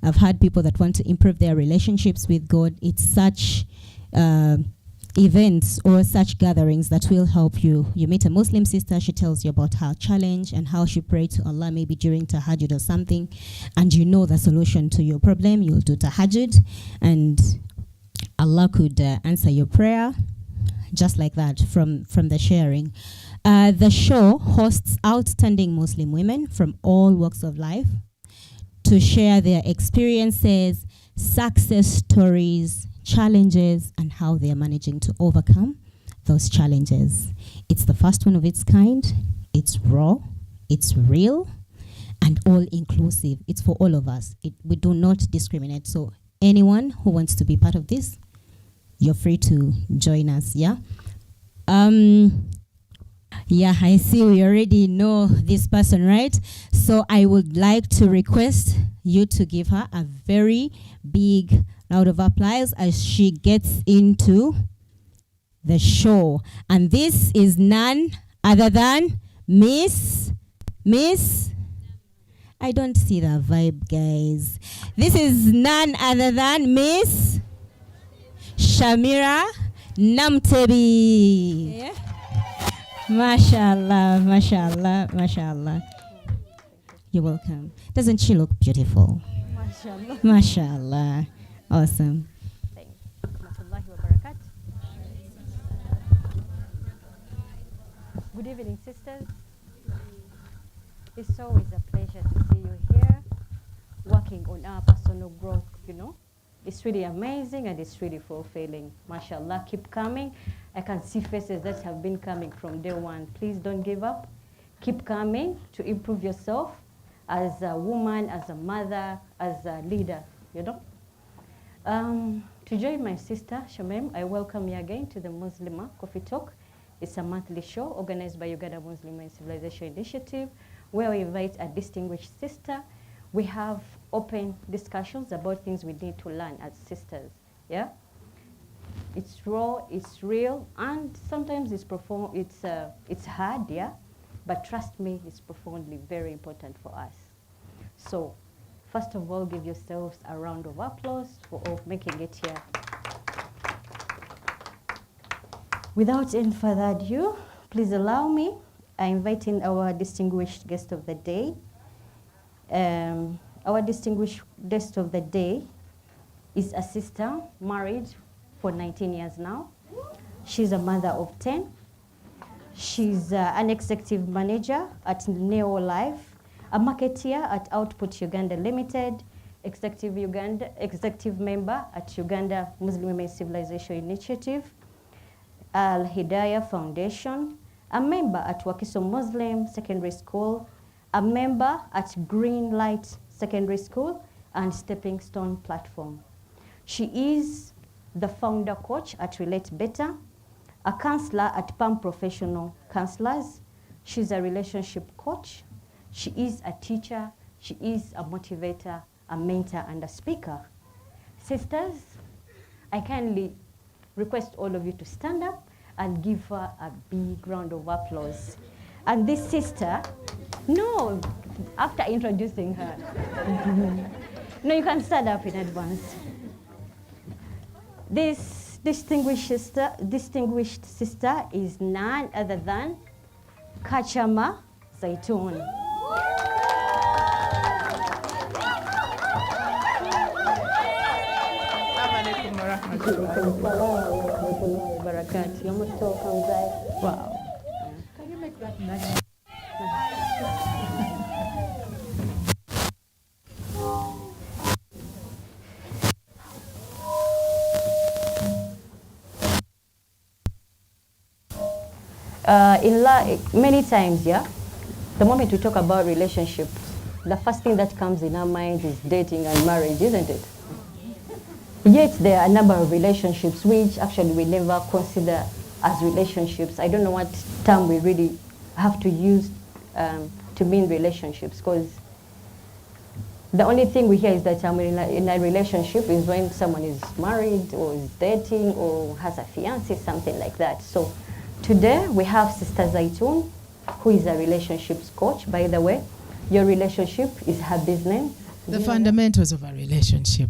I've had people that want to improve their relationships with God. It's such events or such gatherings that will help you. You meet a Muslim sister, she tells you about her challenge and how she prayed to Allah maybe during tahajjud or something, and you know the solution to your problem. You'll do tahajjud and Allah could answer your prayer just like that from the sharing. The show hosts outstanding Muslim women from all walks of life to share their experiences, success stories, challenges, and how they are managing to overcome those challenges. It's the first one of its kind. It's raw, it's real, and all inclusive. It's for all of us. We do not discriminate. So anyone who wants to be part of this, you're free to join us, yeah? Yeah, I see we already know this person, right? So I would like to request you to give her a very big round of applause as she gets into the show. And this is none other than Miss, I don't see the vibe, guys. This is none other than Miss Shamira Namtebi. Yeah. Mashallah, mashallah, mashallah. You're welcome. Doesn't she look beautiful? Mashallah. Mashallah. Awesome. Thank you. Rahmatullahi wa barakatuh. Good evening, sisters. It's always a pleasure to see you here working on our personal growth, you know. It's really amazing and it's really fulfilling. MashaAllah, keep coming. I can see faces that have been coming from day one. Please don't give up. Keep coming to improve yourself as a woman, as a mother, as a leader, you know. To join my sister, Shamim, I welcome you again to the Muslima Coffee Talk. It's a monthly show organized by Uganda Muslim and Civilization Initiative, where we invite a distinguished sister. We have open discussions about things we need to learn as sisters, yeah? It's raw, it's real, and sometimes it's hard, yeah? But trust me, it's profoundly very important for us. So, first of all, give yourselves a round of applause for all making it here. Without any further ado, please allow me, I invite in our distinguished guest of the day. Our distinguished guest of the day is a sister, married for 19 years now. She's a mother of 10. She's an executive manager at Neo Life, a marketeer at Output Uganda Limited, executive member at Uganda Muslim Women Civilization Initiative, Al Hidayah Foundation, a member at Wakiso Muslim Secondary School, a member at Green Light Secondary School, and Stepping Stone Platform. She is the founder coach at Relate Better, a counselor at PAM Professional Counselors. She's a relationship coach. She is a teacher. She is a motivator, a mentor, and a speaker. Sisters, I kindly request all of you to stand up and give her a big round of applause. And this sister, no, after introducing her. No, you can stand up in advance. This distinguished sister is none other than Kachama Zaitun. You're most welcome, guys. Wow. Can you make that nice? Many times, yeah, the moment we talk about relationships, the first thing that comes in our mind is dating and marriage, isn't it? Yet there are a number of relationships which actually we never consider as relationships. I don't know what term we really have to use to mean relationships, because the only thing we hear is that in a relationship is when someone is married or is dating or has a fiancé, something like that. So today we have Sister Zaitun, who is a relationships coach. By the way, your relationship is her business. The fundamentals of a relationship.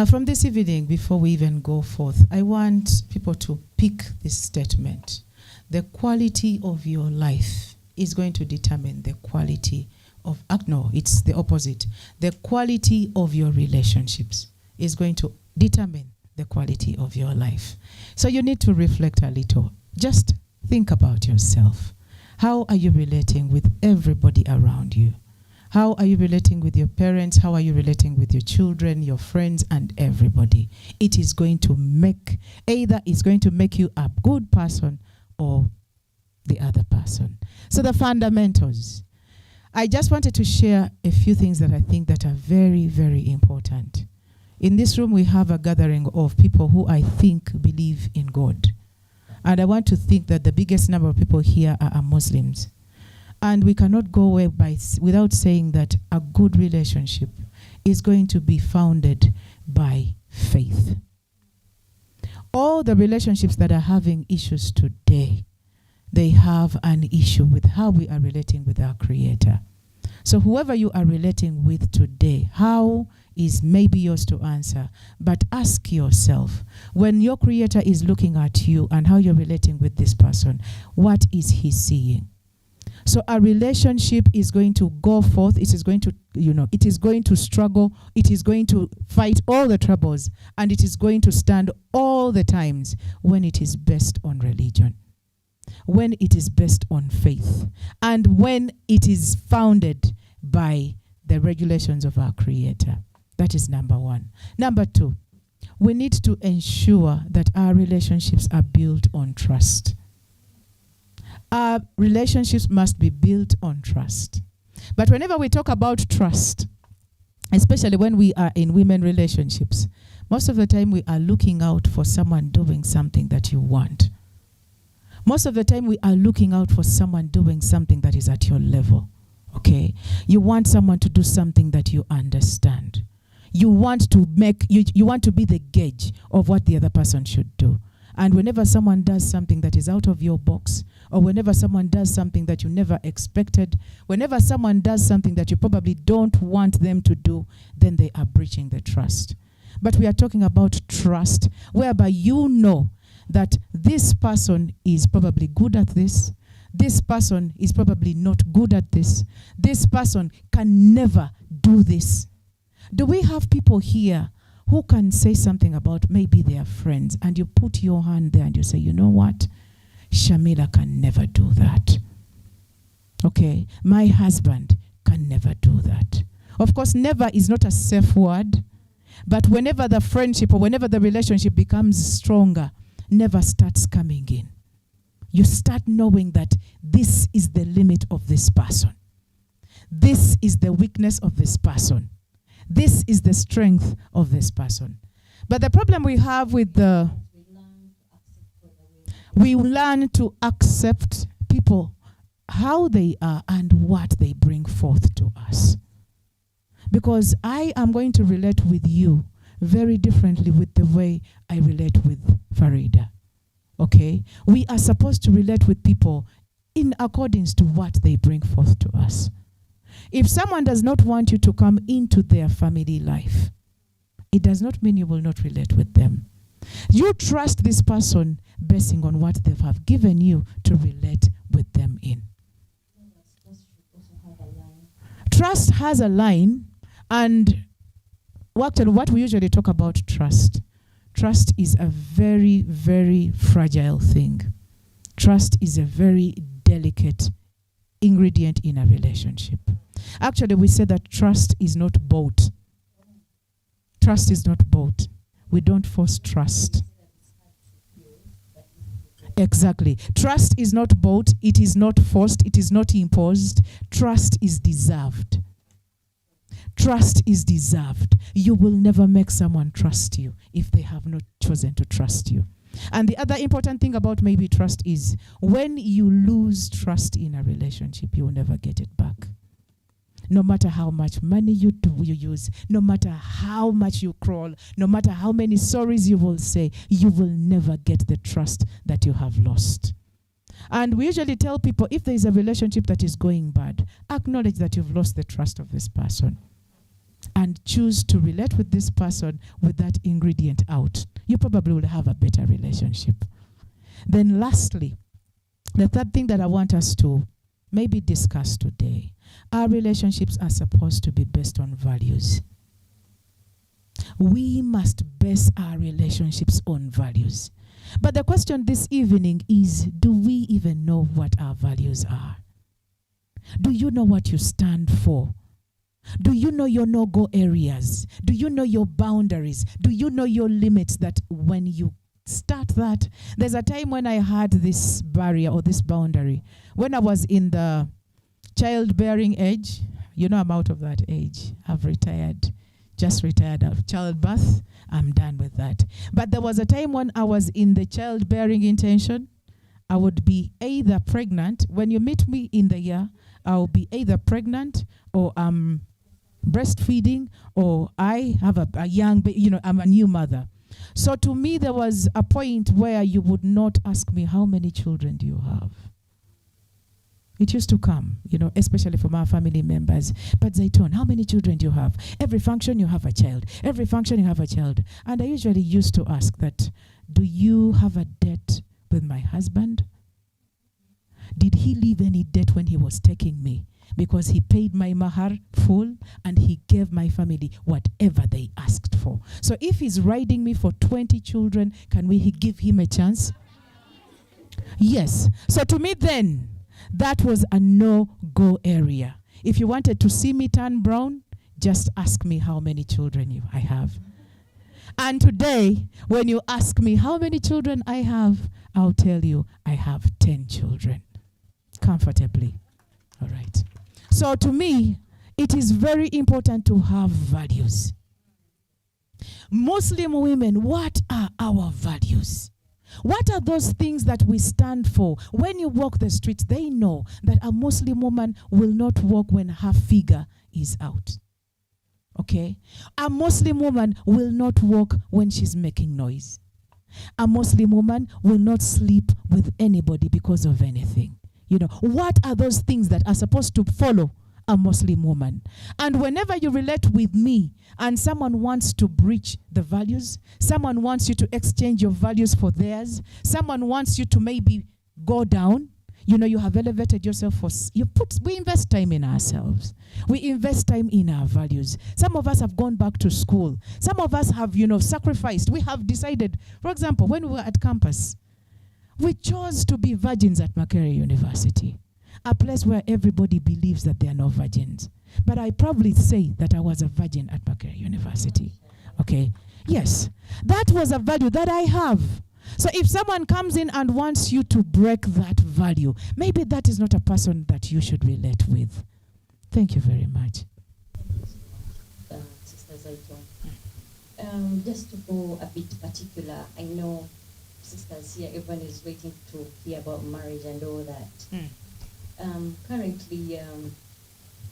From this evening, before we even go forth, I want people to pick this statement. The quality of your life is going to determine the quality of, no, it's the opposite. The quality of your relationships is going to determine the quality of your life. So you need to reflect a little. Just think about yourself. How are you relating with everybody around you? How are you relating with your parents? How are you relating with your children, your friends, and everybody? It is going to make, either it's going to make you a good person or the other person. So the fundamentals. I just wanted to share a few things that I think that are very, very important. In this room, we have a gathering of people who I think believe in God. And I want to think that the biggest number of people here are Muslims. And we cannot go away without saying that a good relationship is going to be founded by faith. All the relationships that are having issues today, they have an issue with how we are relating with our Creator. So whoever you are relating with today, how is maybe yours to answer. But ask yourself, when your Creator is looking at you and how you're relating with this person, what is He seeing? So a relationship is going to go forth. It is going to, it is going to struggle. It is going to fight all the troubles. And it is going to stand all the times when it is based on religion, when it is based on faith, and when it is founded by the regulations of our Creator. That is number one. Number two, we need to ensure that our relationships are built on trust. Our relationships must be built on trust. But whenever we talk about trust, especially when we are in women relationships, most of the time we are looking out for someone doing something that you want. Most of the time we are looking out for someone doing something that is at your level. Okay? You want someone to do something that you understand. You want to you want to be the gauge of what the other person should do. And whenever someone does something that is out of your box, or whenever someone does something that you never expected, whenever someone does something that you probably don't want them to do, then they are breaching the trust. But we are talking about trust, whereby you know that this person is probably good at this person is probably not good at this person can never do this. Do we have people here who can say something about maybe their friends, and you put your hand there and you say, you know what? Shamila can never do that. Okay, my husband can never do that. Of course, never is not a safe word, but whenever the friendship or whenever the relationship becomes stronger, never starts coming in. You start knowing that this is the limit of this person. This is the weakness of this person. This is the strength of this person. But the problem we have with we learn to accept people, how they are and what they bring forth to us. Because I am going to relate with you very differently with the way I relate with Farida. Okay? We are supposed to relate with people in accordance to what they bring forth to us. If someone does not want you to come into their family life, it does not mean you will not relate with them. You trust this person basing on what they have given you to relate with them in. Trust has a line, and what we usually talk about trust. Trust is a very, very fragile thing. Trust is a very delicate ingredient in a relationship. Actually, we say that trust is not bought. Trust is not bought. We don't force trust. Exactly. Trust is not bought. It is not forced. It is not imposed. Trust is deserved. Trust is deserved. You will never make someone trust you if they have not chosen to trust you. And the other important thing about maybe trust is when you lose trust in a relationship, you will never get it back. No matter how much money you use, no matter how much you crawl, no matter how many sorries you will say, you will never get the trust that you have lost. And we usually tell people, if there is a relationship that is going bad, acknowledge that you've lost the trust of this person. and choose to relate with this person with that ingredient out, you probably will have a better relationship. Then lastly, the third thing that I want us to maybe discuss today, our relationships are supposed to be based on values. We must base our relationships on values. But the question this evening is, do we even know what our values are? Do you know what you stand for? Do you know your no-go areas? Do you know your boundaries? Do you know your limits that when you start that? There's a time when I had this barrier or this boundary. When I was in the childbearing age, you know I'm out of that age. I've retired, just retired out of childbirth. I'm done with that. But there was a time when I was in the childbearing intention. I would be either pregnant. When you meet me in the year, I'll be either pregnant or breastfeeding, or I have a young baby, I'm a new mother. So to me, there was a point where you would not ask me, how many children do you have? It used to come, especially from our family members. But Zayton, how many children do you have? Every function you have a child. Every function you have a child. And I usually used to ask that, do you have a debt with my husband? Did he leave any debt when he was taking me? Because he paid my mahar full and he gave my family whatever they asked for. So if he's riding me for 20 children, can we give him a chance? Yes. So to me then, that was a no-go area. If you wanted to see me turn brown, just ask me how many children I have. And today, when you ask me how many children I have, I'll tell you I have 10 children. Comfortably. All right. So to me, it is very important to have values. Muslim women, what are our values? What are those things that we stand for? When you walk the streets, they know that a Muslim woman will not walk when her figure is out. Okay? A Muslim woman will not walk when she's making noise. A Muslim woman will not sleep with anybody because of anything. What are those things that are supposed to follow a Muslim woman? And whenever you relate with me and someone wants to breach the values, someone wants you to exchange your values for theirs, someone wants you to maybe go down, you have elevated yourself we invest time in ourselves. We invest time in our values. Some of us have gone back to school. Some of us have, sacrificed. We have decided, for example, when we were at campus, we chose to be virgins at Makerere University, a place where everybody believes that they are no virgins. But I proudly say that I was a virgin at Makerere University. Okay? Yes. That was a value that I have. So if someone comes in and wants you to break that value, maybe that is not a person that you should relate with. Thank you very much. Sister Zayton. Just to go a bit particular, I know sisters here, everyone is waiting to hear about marriage and all that. Currently,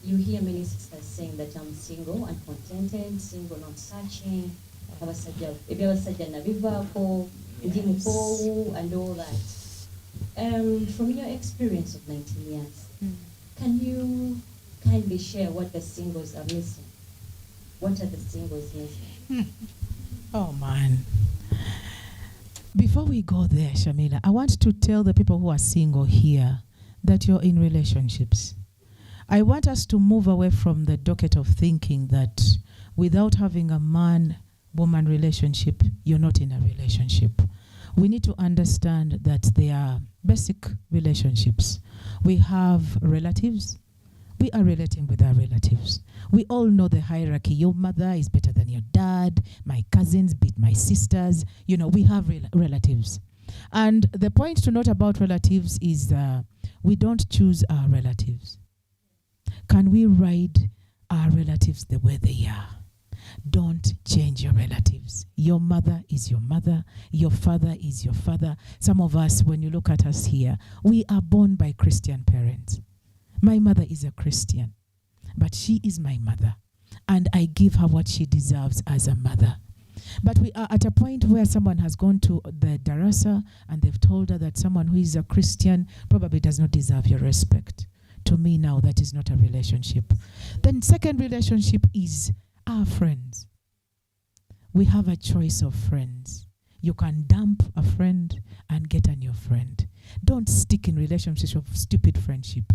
you hear many sisters saying that I'm single and contented, single, not searching, abasajja nabivaako, ndi mukowu, and all that. From your experience of 19 years, can you kindly share what the singles are missing? What are the singles missing? Oh, man. Before we go there, Shamila, I want to tell the people who are single here that you're in relationships. I want us to move away from the docket of thinking that without having a man-woman relationship, you're not in a relationship. We need to understand that there are basic relationships. We have relatives. We are relating with our relatives. We all know the hierarchy. Your mother is better than your dad. My cousins beat my sisters. We have relatives. And the point to note about relatives is we don't choose our relatives. Can we ride our relatives the way they are? Don't change your relatives. Your mother is your mother. Your father is your father. Some of us, when you look at us here, we are born by Christian parents. My mother is a Christian, but she is my mother, and I give her what she deserves as a mother. But we are at a point where someone has gone to the darasa and they've told her that someone who is a Christian probably does not deserve your respect. To me now, that is not a relationship. Then second relationship is are friends. We have a choice of friends. You can dump a friend and get a new friend. Don't stick in relationships of stupid friendship.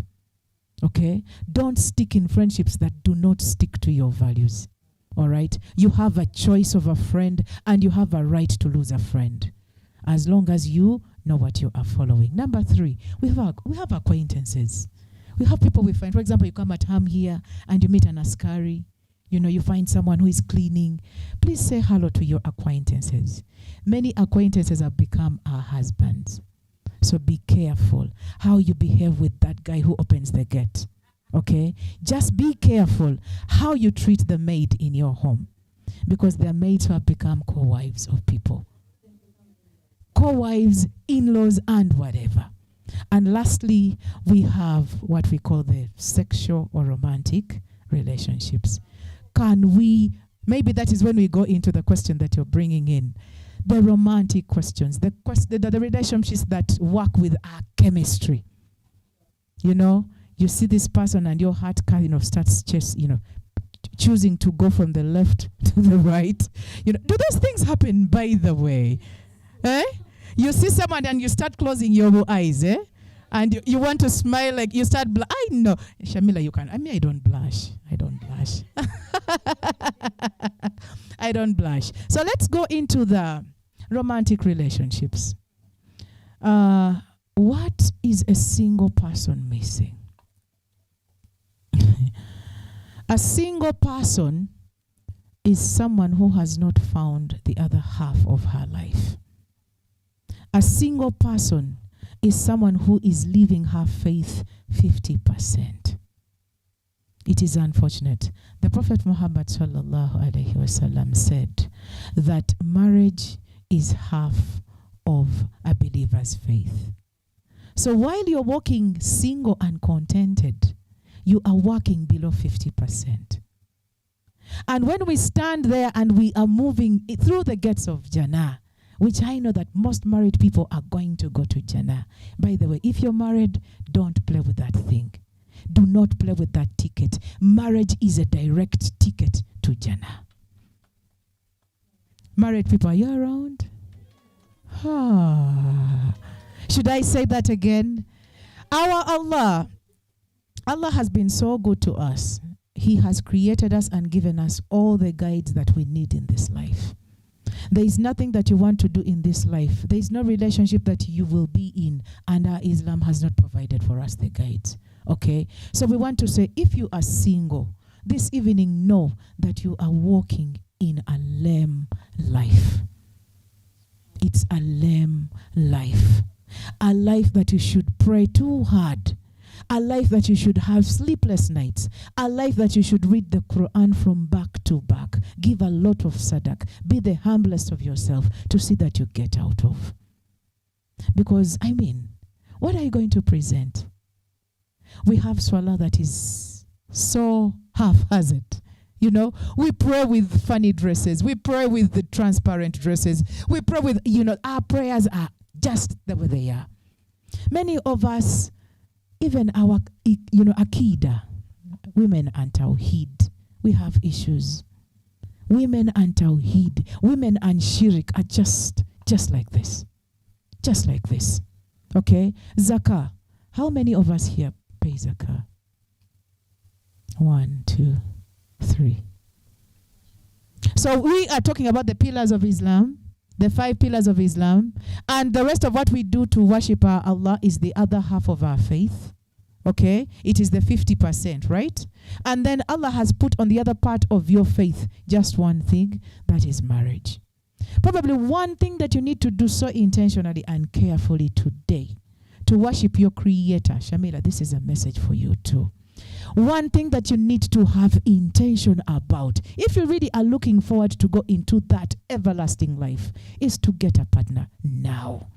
Okay? Don't stick in friendships that do not stick to your values. All right? You have a choice of a friend and you have a right to lose a friend, as long as you know what you are following. Number 3, we have acquaintances. We have people we find. For example, you come at home here and you meet an askari. You know, you find someone who is cleaning. Please say hello to your acquaintances. Many acquaintances have become our husbands. So be careful how you behave with that guy who opens the gate. Okay? Just be careful how you treat the maid in your home, because there are maids who have become co-wives of people. Co-wives, in-laws, and whatever. And lastly, we have what we call the sexual or romantic relationships. Can we, maybe that is when we go into the question that you're bringing in, the romantic questions, the relationships that work with our chemistry. You know, you see this person and your heart kind of starts just, choosing to go from the left to the right. You know, do those things happen, by the way? Eh? You see someone and you start closing your eyes, eh? And you want to smile, like you start I know. Shamila, you can. I don't blush. I don't blush. I don't blush. So let's go into the romantic relationships. What is a single person missing? A single person is someone who has not found the other half of her life. A single person is someone who is living her faith 50%. It is unfortunate. The Prophet Muhammad sallallahu alaihi wasallam said that marriage is half of a believer's faith. So while you're walking single and contented, you are walking below 50%. And when we stand there and we are moving through the gates of Jannah, which I know that most married people are going to go to Jannah. By the way, if you're married, don't play with that thing. Do not play with that ticket. Marriage is a direct ticket to Jannah. Married people, are you around? Should I say that again? Our Allah has been so good to us. He has created us and given us all the guides that we need in this life. There is nothing that you want to do in this life. There is no relationship that you will be in, and our Islam has not provided for us the guides. Okay? So we want to say, if you are single, this evening know that you are walking in a lame life. It's a lame life. A life that you should pray too hard. A life that you should have sleepless nights. A life that you should read the Quran from back to back. Give a lot of sadaq. Be the humblest of yourself to see that you get out of. Because, what are you going to present? We have Salah that is so haphazard. You know, we pray with funny dresses. We pray with the transparent dresses. We pray with, our prayers are just the way they are. Many of us, even our, Akida, women and Tawheed, we have issues. Women and Tawheed, women and Shirik are just like this. Just like this. Okay? Zakah. How many of us here pay Zakah? 1, 2, 3. So we are talking about the pillars of Islam, the 5 pillars of Islam, and the rest of what we do to worship our Allah is the other half of our faith. Okay? It is the 50%, right? And then Allah has put on the other part of your faith just one thing, that is marriage. Probably one thing that you need to do so intentionally and carefully today to worship your Creator. Shamila, this is a message for you too. One thing that you need to have intention about, if you really are looking forward to go into that everlasting life, is to get a partner now.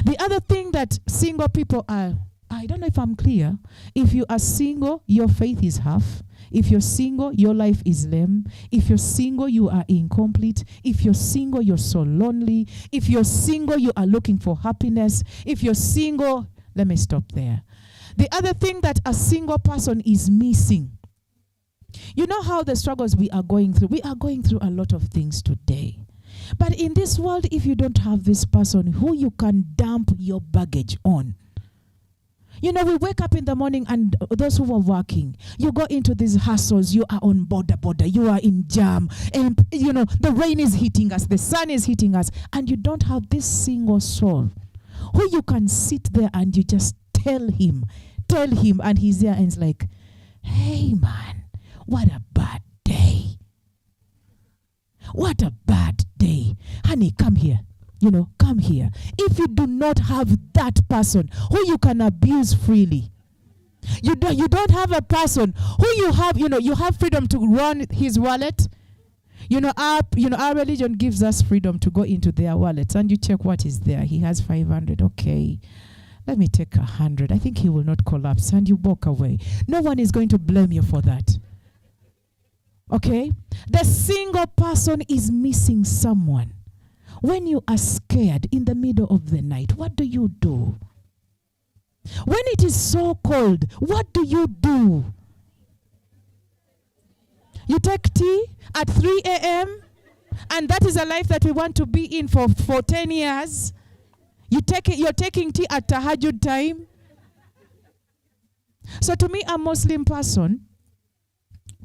The other thing that single people are, I don't know if I'm clear. If you are single, your faith is half. If you're single, your life is lame. If you're single, you are incomplete. If you're single, you're so lonely. If you're single, you are looking for happiness. If you're single, let me stop there. The other thing that a single person is missing You know how the struggles we are going through? We are going through a lot of things today. But in this world, if you don't have this person who you can dump your baggage on, you know, we wake up in the morning and those who are working, you go into these hustles, you are on border, you are in jam, and you know, the rain is hitting us, the sun is hitting us, and you don't have this single soul who you can sit there and you just tell him, and he's there and he's like, hey man, what a bad day. What a bad day. Honey, come here. You know, come here. If you do not have that person who you can abuse freely, you don't have a person who you have, you know, you have freedom to run his wallet. Our religion gives us freedom to go into their wallets and you check what is there. He has 500. Okay, let me take 100. I think he will not collapse, and you walk away. No one is going to blame you for that. Okay? The single person is missing someone. When you are scared in the middle of the night, what do you do? When it is so cold, what do you do? You take tea at 3 a.m., and that is a life that we want to be in for 10 years. You're taking tea at tahajjud time. So to me, a Muslim person,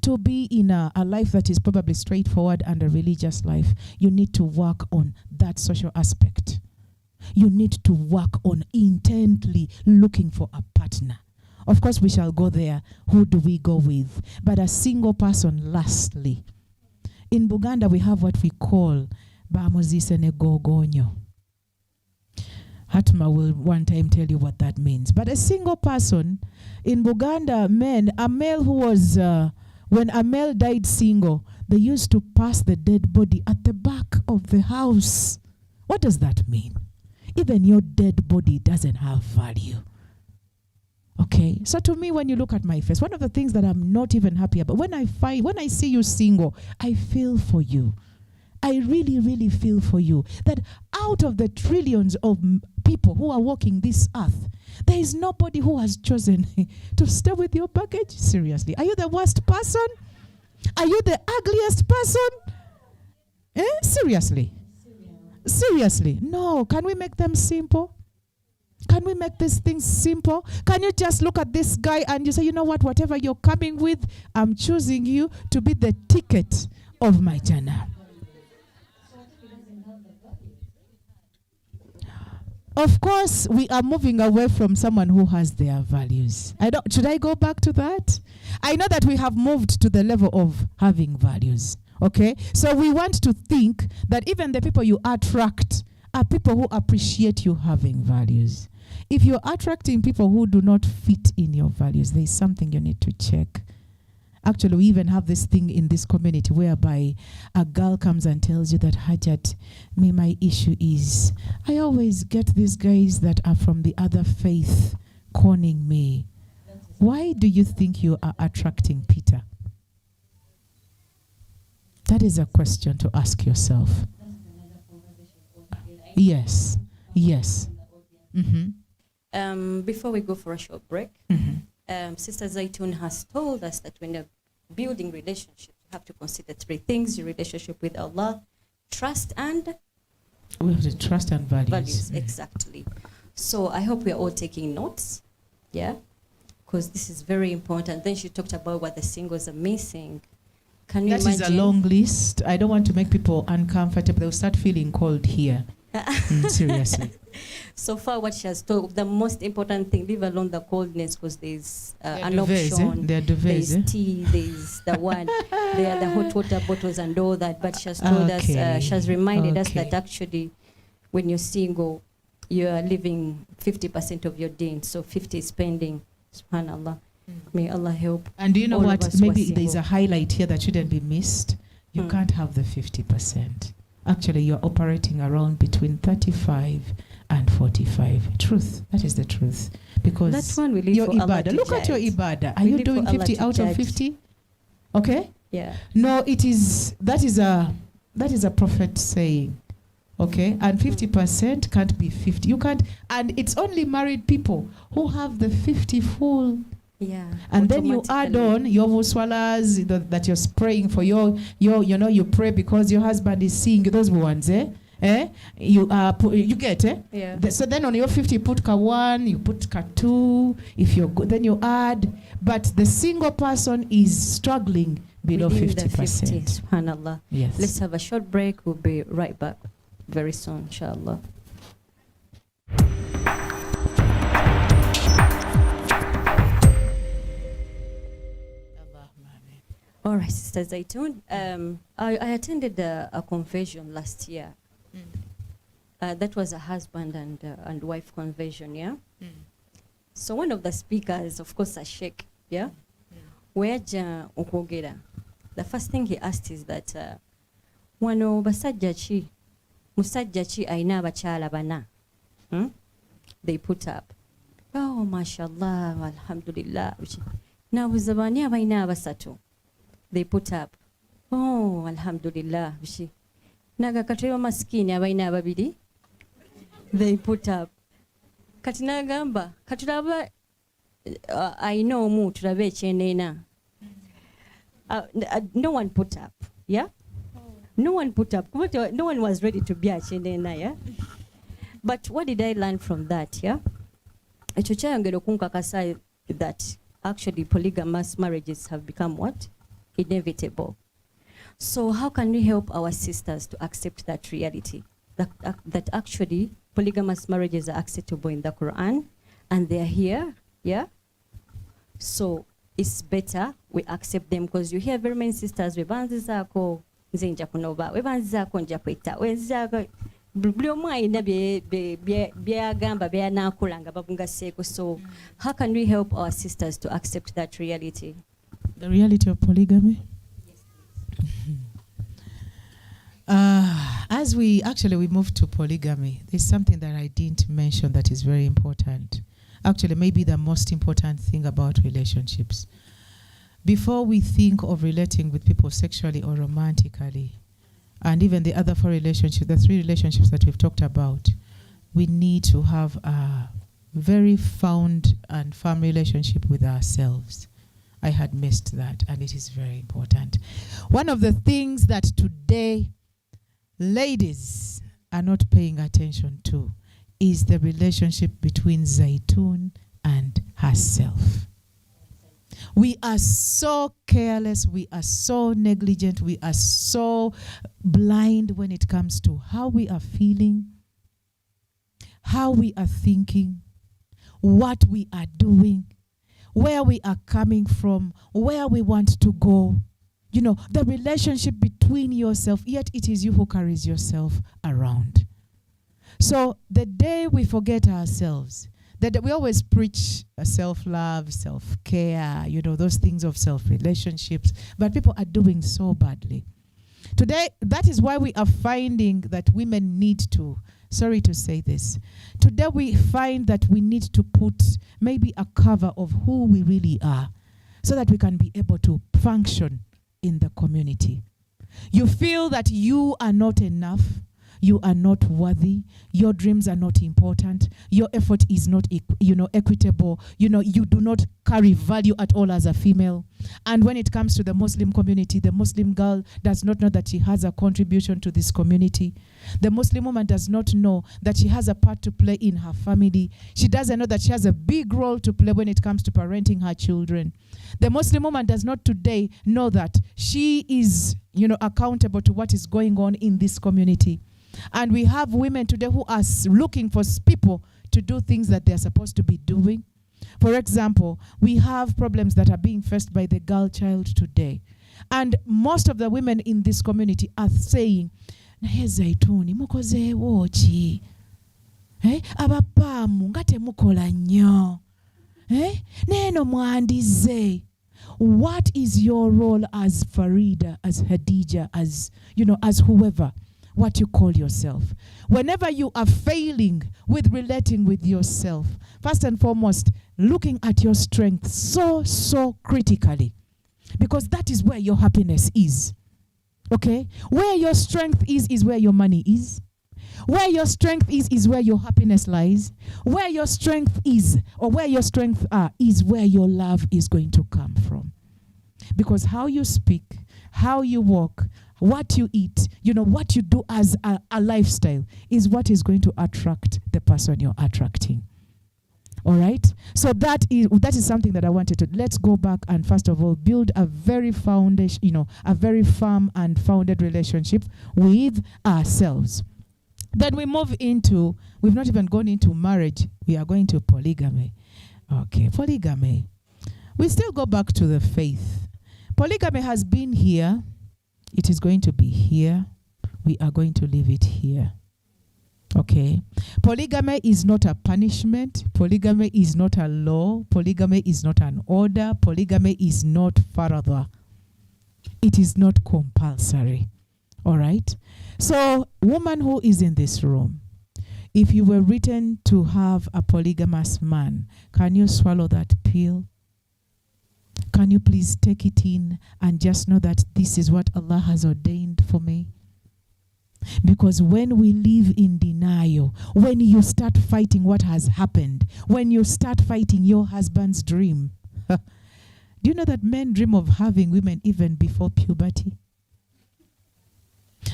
to be in a life that is probably straightforward and a religious life, you need to work on that social aspect. You need to work on intently looking for a partner. Of course, we shall go there. Who do we go with? But a single person, lastly. In Buganda, we have what we call Bamuzisene Gogonyo. Hatma will one time tell you what that means. But a single person, in Buganda, a male who was... when a male died single, they used to pass the dead body at the back of the house. What does that mean? Even your dead body doesn't have value. Okay, so to me, when you look at my face, one of the things that I'm not even happy about, when I see you single, I feel for you. I really, really feel for you. That out of the trillions of people who are walking this earth, there is nobody who has chosen to stay with your baggage. Seriously. Are you the worst person? Are you the ugliest person? Seriously. Seriously. No. Can we make them simple? Can we make these things simple? Can you just look at this guy and you say, you know what, whatever you're coming with, I'm choosing you to be the ticket of my Jannah. Of course, we are moving away from someone who has their values. Should I go back to that? I know that we have moved to the level of having values. Okay? So we want to think that even the people you attract are people who appreciate you having values. If you're attracting people who do not fit in your values, there is something you need to check. Actually, we even have this thing in this community whereby a girl comes and tells you that, Hajat, my issue is, I always get these guys that are from the other faith conning me. Why do you think you are attracting Peter? That is a question to ask yourself. Yes. Mm-hmm. Before we go for a short break, Sister Zaitun has told us that when you're building relationships, you have to consider three things: your relationship with Allah, trust, and we have to trust and values. Exactly. So I hope we are all taking notes, yeah, because this is very important. Then she talked about what the singles are missing. Can you imagine? That is a long list. I don't want to make people uncomfortable. They'll start feeling cold here. Seriously. So far, what she has told, the most important thing, leave alone the coldness, because there's an duvets, option. There's tea, there's the one, there are the hot water bottles and all that. But she has told us, she has reminded us that actually, when you're single, you are living 50% of your day. So 50 is spending. Subhanallah. May Allah help. And do you know what? Maybe there's a highlight here that shouldn't be missed. You can't have the 50%. Actually, you're operating around between 35 and 45. Truth. That is the truth. Because that's one we leave your for Allah ibadah. to Look judge. at your ibadah. Are you doing 50 out of 50? Okay? Yeah. No, that is a prophet saying. Okay? And 50% can't be 50. You can't, and it's only married people who have the 50 full Yeah. And then you add on your vuswalas that you're spraying for your you pray because your husband is seeing those ones, you get Yeah. So then on your 50 you put ka 1, you put ka 2, if you're good then you add, but the single person is struggling below Within 50%. the 50, subhanallah. Yes. Let's have a short break. We'll be right back very soon, inshallah. All right, Sister Zaitun. I attended a conversion last year. That was a husband and wife conversion, yeah? So one of the speakers, of course, a sheikh, yeah? Weja okwogera. The first thing he asked is that, wano basajja ki, musajja ki aina abakyala bana? They put up. Oh, mashallah, alhamdulillah. Nabuuza bani abalina abasatu? They put up. Oh, alhamdulillah. Naga katero maskini abalina ababiri? They put up. Kati nagamba, katulaba I know mu tulabe ekyenena. No one put up, yeah? No one put up. No one was ready to be a ekyenena, yeah? But what did I learn from that, yeah? Ekyo kyayongera okunkakasa that actually polygamous marriages have become what? Inevitable. So how can we help our sisters to accept that reality? That actually polygamous marriages are acceptable in the Quran and they are here, yeah? So it's better we accept them, because you hear very many sisters, webanzizako nze nja kunoba, webanzizako nja kwetta, wenzizako buli omu alina byagamba byanakola nga babungaseeko. So how can we help our sisters to accept that reality? The reality of polygamy? Yes, please. As we move to polygamy, there's something that I didn't mention that is very important. Actually, maybe the most important thing about relationships. Before we think of relating with people sexually or romantically, and even the other 4 relationships, the 3 relationships that we've talked about, we need to have a very found and firm relationship with ourselves. I had missed that, and it is very important. One of the things that today ladies are not paying attention to is the relationship between Zaitun and herself. We are so careless, we are so negligent, we are so blind when it comes to how we are feeling, how we are thinking, what we are doing, where we are coming from, where we want to go. You know, the relationship between yourself, yet it is you who carries yourself around. So the day we forget ourselves, that we always preach self-love, self-care, you know, those things of self-relationships, but people are doing so badly. Today, that is why we are finding that women need to, sorry to say this, today we find that we need to put maybe a cover of who we really are so that we can be able to function in the community. You feel that you are not enough, you are not worthy, your dreams are not important, your effort is not equitable, you do not carry value at all as a female. And when it comes to the Muslim community, the Muslim girl does not know that she has a contribution to this community. The Muslim woman does not know that she has a part to play in her family. She doesn't know that she has a big role to play when it comes to parenting her children. The Muslim woman does not today know that she is, accountable to what is going on in this community. And we have women today who are looking for people to do things that they're supposed to be doing. For example, we have problems that are being faced by the girl child today. And most of the women in this community are saying, naye Zaituni, mukozeewo ki? Abapamu nga temukola nnyo. Neno mwandize. What is your role as Farida, as Hadija, as whoever, what you call yourself? Whenever you are failing with relating with yourself, first and foremost, looking at your strength so critically, because that is where your happiness is. Okay? Where your strength is where your money is. Where your strength is where your happiness lies. Where your strength is, or where your strength are, is where your love is going to come from. Because how you speak, how you walk, what you eat, what you do as a lifestyle is what is going to attract the person you're attracting. All right? So that is something that I wanted to. Let's go back and first of all build a very foundation, a very firm and founded relationship with ourselves. Then we move into, we've not even gone into marriage. We are going to polygamy. Okay, polygamy. We still go back to the faith. Polygamy has been here. It is going to be here. We are going to leave it here. Okay. Polygamy is not a punishment. Polygamy is not a law. Polygamy is not an order. Polygamy is not farther. It is not compulsory. All right. So, woman who is in this room, if you were written to have a polygamous man, can you swallow that pill? Can you please take it in and just know that this is what Allah has ordained for me? Because when we live in denial, when you start fighting what has happened, when you start fighting your husband's dream, do you know that men dream of having women even before puberty?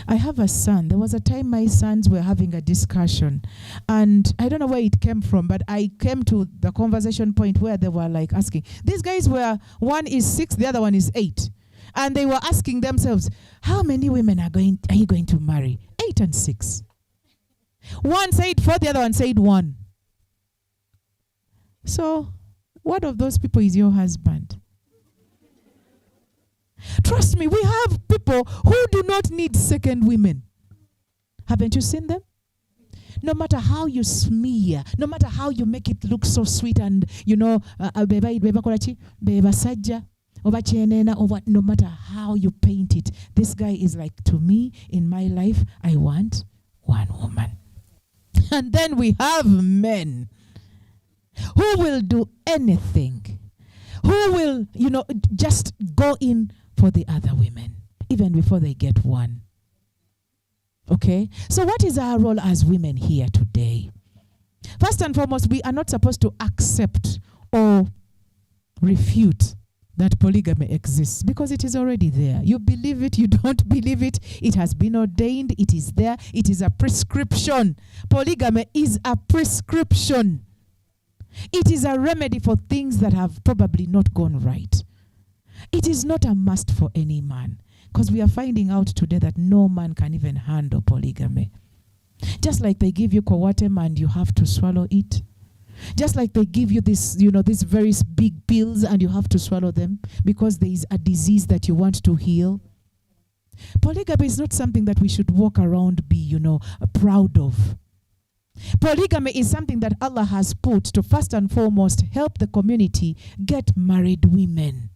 I have a son. There was a time my sons were having a discussion, and I don't know where it came from, but I came to the conversation point where they were like asking. These guys were, one is 6, the other one is 8. And they were asking themselves, how many women are you going to marry? 8 and 6. One said 4, the other one said 1. So, what of those people is your husband? Trust me, we have people who do not need second women. Haven't you seen them? No matter how you smear, no matter how you make it look so sweet and, no matter how you paint it, this guy is like, to me, in my life, I want one woman. And then we have men who will do anything, who will, just go in for the other women, even before they get one. Okay? So what is our role as women here today? First and foremost, we are not supposed to accept or refute that polygamy exists, because it is already there. You believe it, you don't believe it, it has been ordained, it is there, it is a prescription. Polygamy is a prescription. It is a remedy for things that have probably not gone right. It is not a must for any man, because we are finding out today that no man can even handle polygamy. Just like they give you coatem and you have to swallow it. Just like they give you this, these very big pills and you have to swallow them because there is a disease that you want to heal. Polygamy is not something that we should walk around be, proud of. Polygamy is something that Allah has put to first and foremost help the community get married women.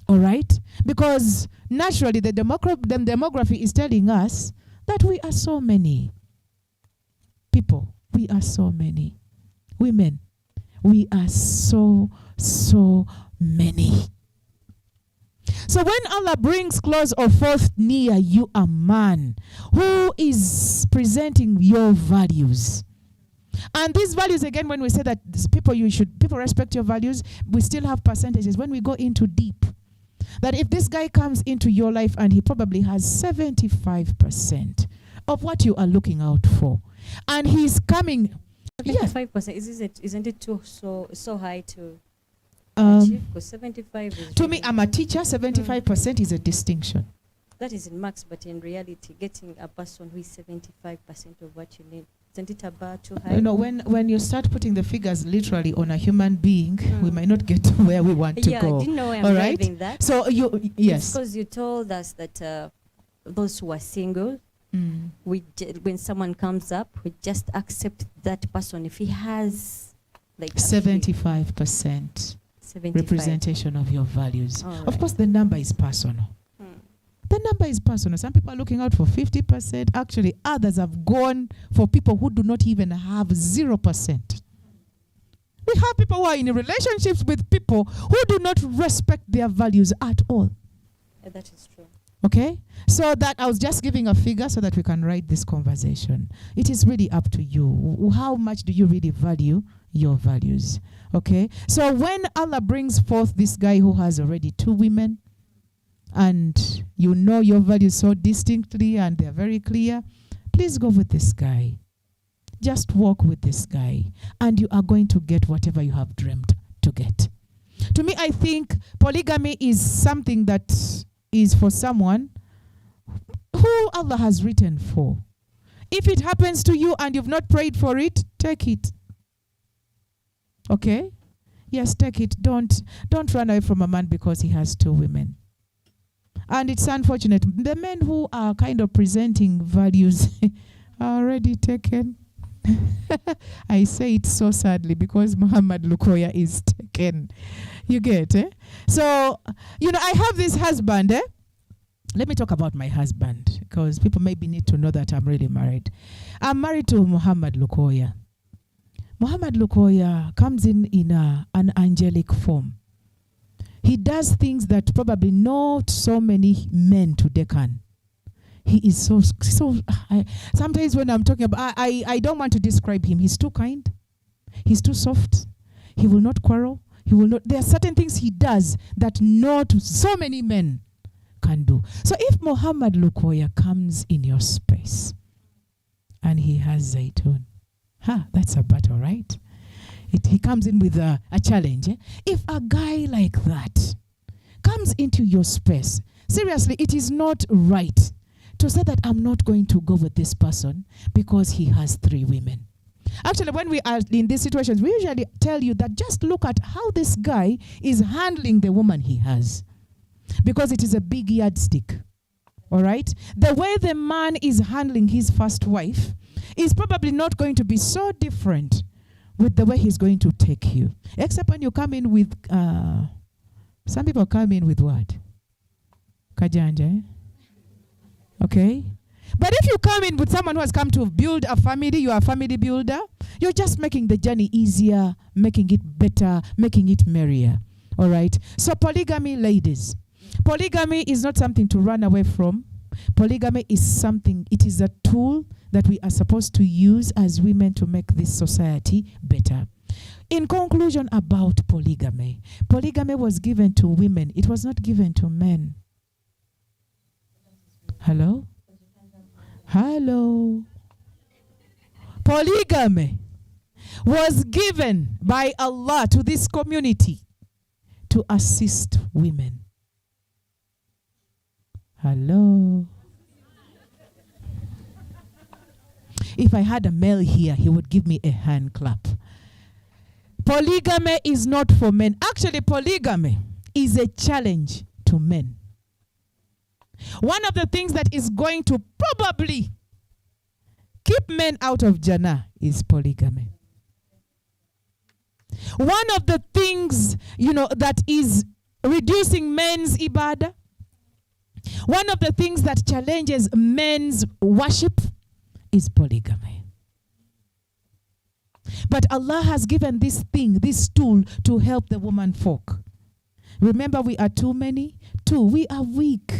All right? Because naturally the demography is telling us that we are so many people. We are so many. Women, we are so many. So when Allah brings close or forth near you a man who is presenting your values, and these values, again, when we say that people respect your values, we still have percentages. When we go into deep, that if this guy comes into your life and he probably has 75% of what you are looking out for, and he's coming. 75%, isn't it too so high to achieve? Because 75 is to me, I'm a teacher. 75% is a distinction. That is in max, but in reality, getting a person who is 75% of what you need, isn't it about too high? When you start putting the figures literally on a human being, we might not get to where we want to go. Yeah, I didn't know I'm driving that. So yes. Because you told us that those who are single, when someone comes up, we just accept that person if he has like 75% representation of your values. Right. Of course, the number is personal. The number is personal. Some people are looking out for 50%. Actually, others have gone for people who do not even have 0%. We have people who are in relationships with people who do not respect their values at all. That is true. Okay? So that I was just giving a figure so that we can write this conversation. It is really up to you. How much do you really value your values? Okay? So when Allah brings forth this guy who has already 2 women, and you know your values so distinctly and they're very clear, please go with this guy. Just walk with this guy, and you are going to get whatever you have dreamt to get. To me, I think polygamy is something that is for someone who Allah has written for. If it happens to you and you've not prayed for it, take it. Okay? Yes, take it. Don't run away from a man because he has 2 women. And it's unfortunate. The men who are kind of presenting values are already taken. I say it so sadly because Muhammad Lukoya is taken. You get, eh? So, I have this husband, eh? Let me talk about my husband, because people maybe need to know that I'm really married. I'm married to Muhammad Lukoya. Muhammad Lukoya comes in an angelic form. He does things that probably not so many men today can. He is so sometimes when I'm talking about, I don't want to describe him. He's too kind. He's too soft. He will not quarrel. There are certain things he does that not so many men can do. So if Muhammad Lukoya comes in your space and he has Zaitun, that's a battle, right? He comes in with a challenge. Eh? If a guy like that comes into your space, seriously, it is not right to say that I'm not going to go with this person because he has 3 women. Actually, when we are in these situations, we usually tell you that just look at how this guy is handling the woman he has, because it is a big yardstick. All right? The way the man is handling his first wife is probably not going to be so different with the way he's going to take you. Except when you come in with, some people come in with what? Kajanja, eh? Okay? But if you come in with someone who has come to build a family, you are a family builder, you're just making the journey easier, making it better, making it merrier. All right? So polygamy, ladies. Polygamy is not something to run away from. Polygamy is something, it is a tool that we are supposed to use as women to make this society better. In conclusion about polygamy, polygamy was given to women. It was not given to men. Hello? Hello? Polygamy was given by Allah to this community to assist women. Hello? If I had a male here, he would give me a hand clap. Polygamy is not for men. Actually, polygamy is a challenge to men. One of the things that is going to probably keep men out of Jannah is polygamy. One of the things, that is reducing men's ibadah, one of the things that challenges men's worship is polygamy. But Allah has given this tool to help the woman folk. Remember, we are too many. 2, we are weak.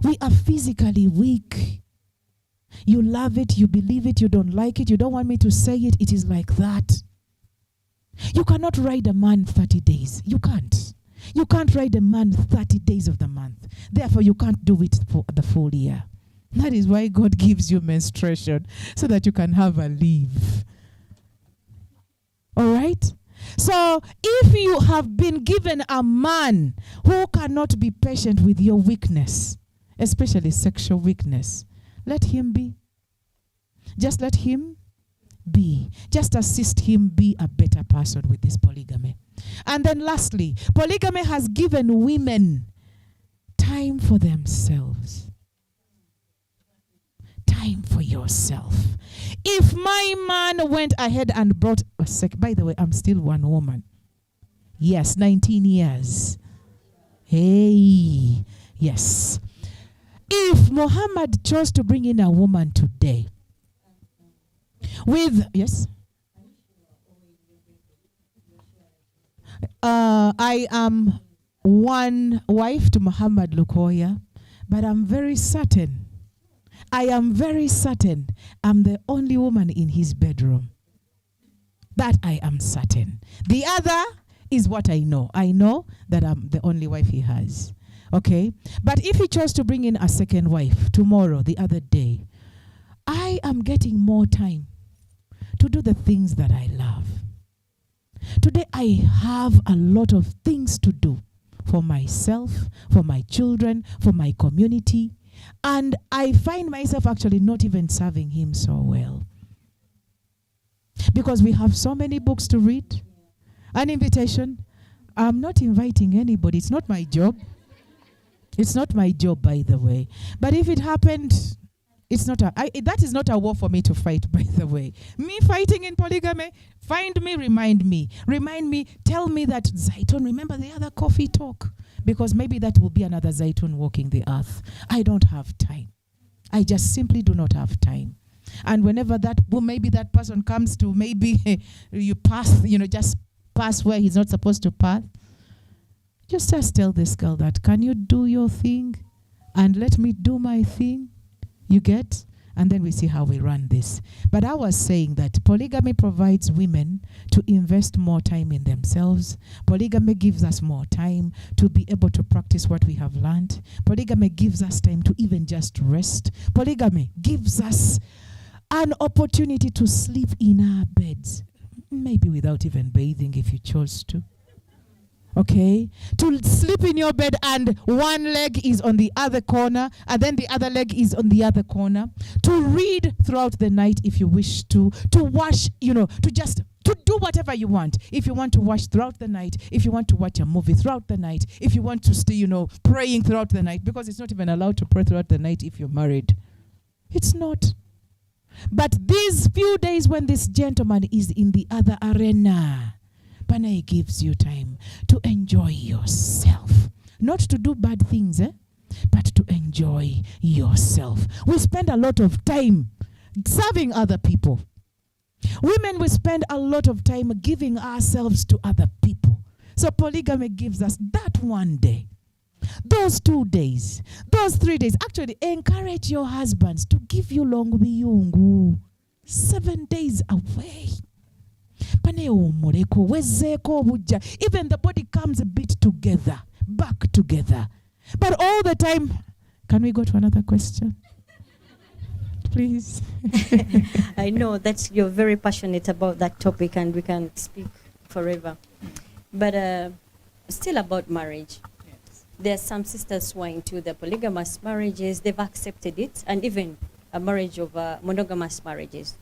We are physically weak. You love it, you believe it, you don't like it, you don't want me to say it, it is like that. You cannot ride a man 30 days. You can't. You can't ride a man 30 days of the month. Therefore, you can't do it for the full year. That is why God gives you menstruation, so that you can have a leave. All right? So, if you have been given a man who cannot be patient with your weakness, especially sexual weakness, let him be. Just let him be. Just assist him be a better person with this polygamy. And then lastly, polygamy has given women time for themselves. Time for yourself. If my man went ahead and brought by the way, I'm still one woman. Yes, 19 years. Hey, yes. If Muhammad chose to bring in a woman today with, yes? I am one wife to Muhammad Lukoya, but I'm very certain, I am very certain I'm the only woman in his bedroom. That I am certain. The other is what I know. I know that I'm the only wife he has. Okay? But if he chose to bring in a second wife tomorrow, the other day, I am getting more time to do the things that I love. Today I have a lot of things to do for myself, for my children, for my community, and I find myself actually not even serving him so well. Because we have so many books to read. An invitation. I'm not inviting anybody. It's not my job. It's not my job, by the way. But if it happened, it's not that is not a war for me to fight, by the way. Me fighting in polygamy, find me, remind me, tell me that Zaitun, remember the other coffee talk? Because maybe that will be another Zaitun walking the earth. I don't have time. I just simply do not have time. And whenever maybe that person comes to, maybe you pass, just pass where he's not supposed to pass. Just tell this girl that, can you do your thing and let me do my thing? You get? And then we see how we run this. But I was saying that polygamy provides women to invest more time in themselves. Polygamy gives us more time to be able to practice what we have learned. Polygamy gives us time to even just rest. Polygamy gives us an opportunity to sleep in our beds, maybe without even bathing if you chose to. Okay? To sleep in your bed and one leg is on the other corner and then the other leg is on the other corner. To read throughout the night if you wish to wash, to do whatever you want. If you want to wash throughout the night, if you want to watch a movie throughout the night, if you want to stay, praying throughout the night, because it's not even allowed to pray throughout the night if you're married. It's not. But these few days when this gentleman is in the other arena, Panay gives you time to enjoy yourself. Not to do bad things, but to enjoy yourself. We spend a lot of time serving other people. Women, we spend a lot of time giving ourselves to other people. So polygamy gives us that one day, those 2 days, those 3 days. Actually, encourage your husbands to give you long biyungu. 7 days away. Even the body comes a bit together, back together. But all the time, can we go to another question? Please. I know that you're very passionate about that topic and we can speak forever. But still about marriage. Yes. There are some sisters who are into the polygamous marriages. They've accepted it, and even a marriage of monogamous marriages.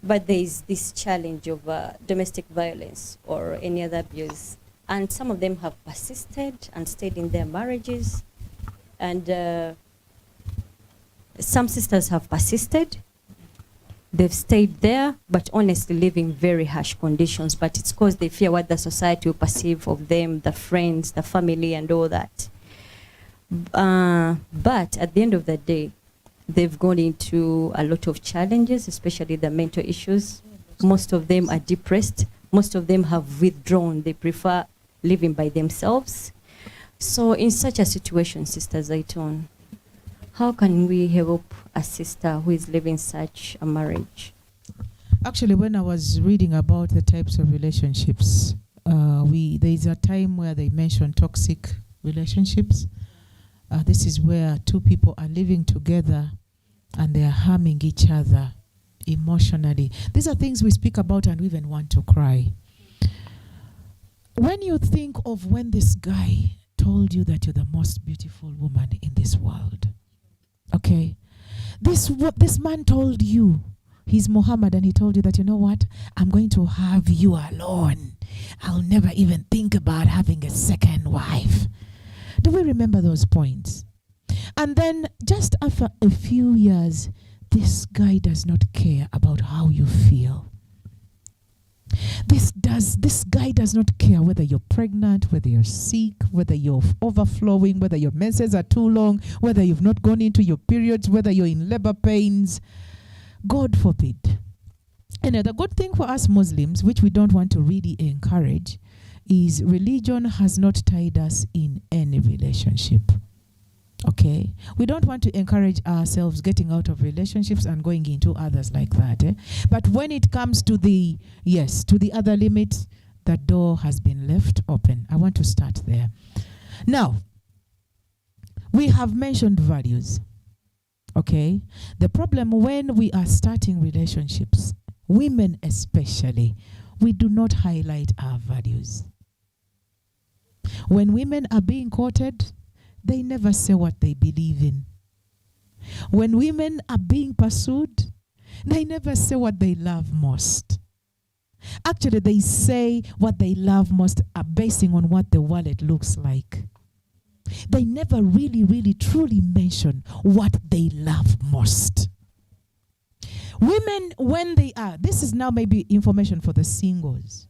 But there is this challenge of domestic violence or any other abuse. And some of them have persisted and stayed in their marriages. And some sisters have persisted. They've stayed there, but honestly living very harsh conditions. But it's because they fear what the society will perceive of them, the friends, the family, and all that. But at the end of the day, they've gone into a lot of challenges, especially the mental issues. Most of them are depressed. Most of them have withdrawn. They prefer living by themselves. So in such a situation, Sister Zaitun, how can we help a sister who is living such a marriage? Actually, when I was reading about the types of relationships, there is a time where they mention toxic relationships. This is where two people are living together and they are harming each other emotionally. These are things we speak about and we even want to cry. When you think of when this guy told you that you're the most beautiful woman in this world, okay? This man told you, he's Muhammad, and he told you that, you know what? I'm going to have you alone. I'll never even think about having a second wife. Do we remember those points? And then just after a few years, this guy does not care about how you feel. This guy does not care whether you're pregnant, whether you're sick, whether you're overflowing, whether your menses are too long, whether you've not gone into your periods, whether you're in labor pains. God forbid. And the good thing for us Muslims, which we don't want to really encourage, is religion has not tied us in any relationship. Okay? We don't want to encourage ourselves getting out of relationships and going into others like that. But when it comes to the other limit, that door has been left open. I want to start there. Now, we have mentioned values. Okay? The problem when we are starting relationships, women especially, we do not highlight our values. When women are being courted, they never say what they believe in. When women are being pursued, they never say what they love most. Actually, they say what they love most are basing on what the wallet looks like. They never really, truly mention what they love most. Women, when they are, this is now maybe information for the singles.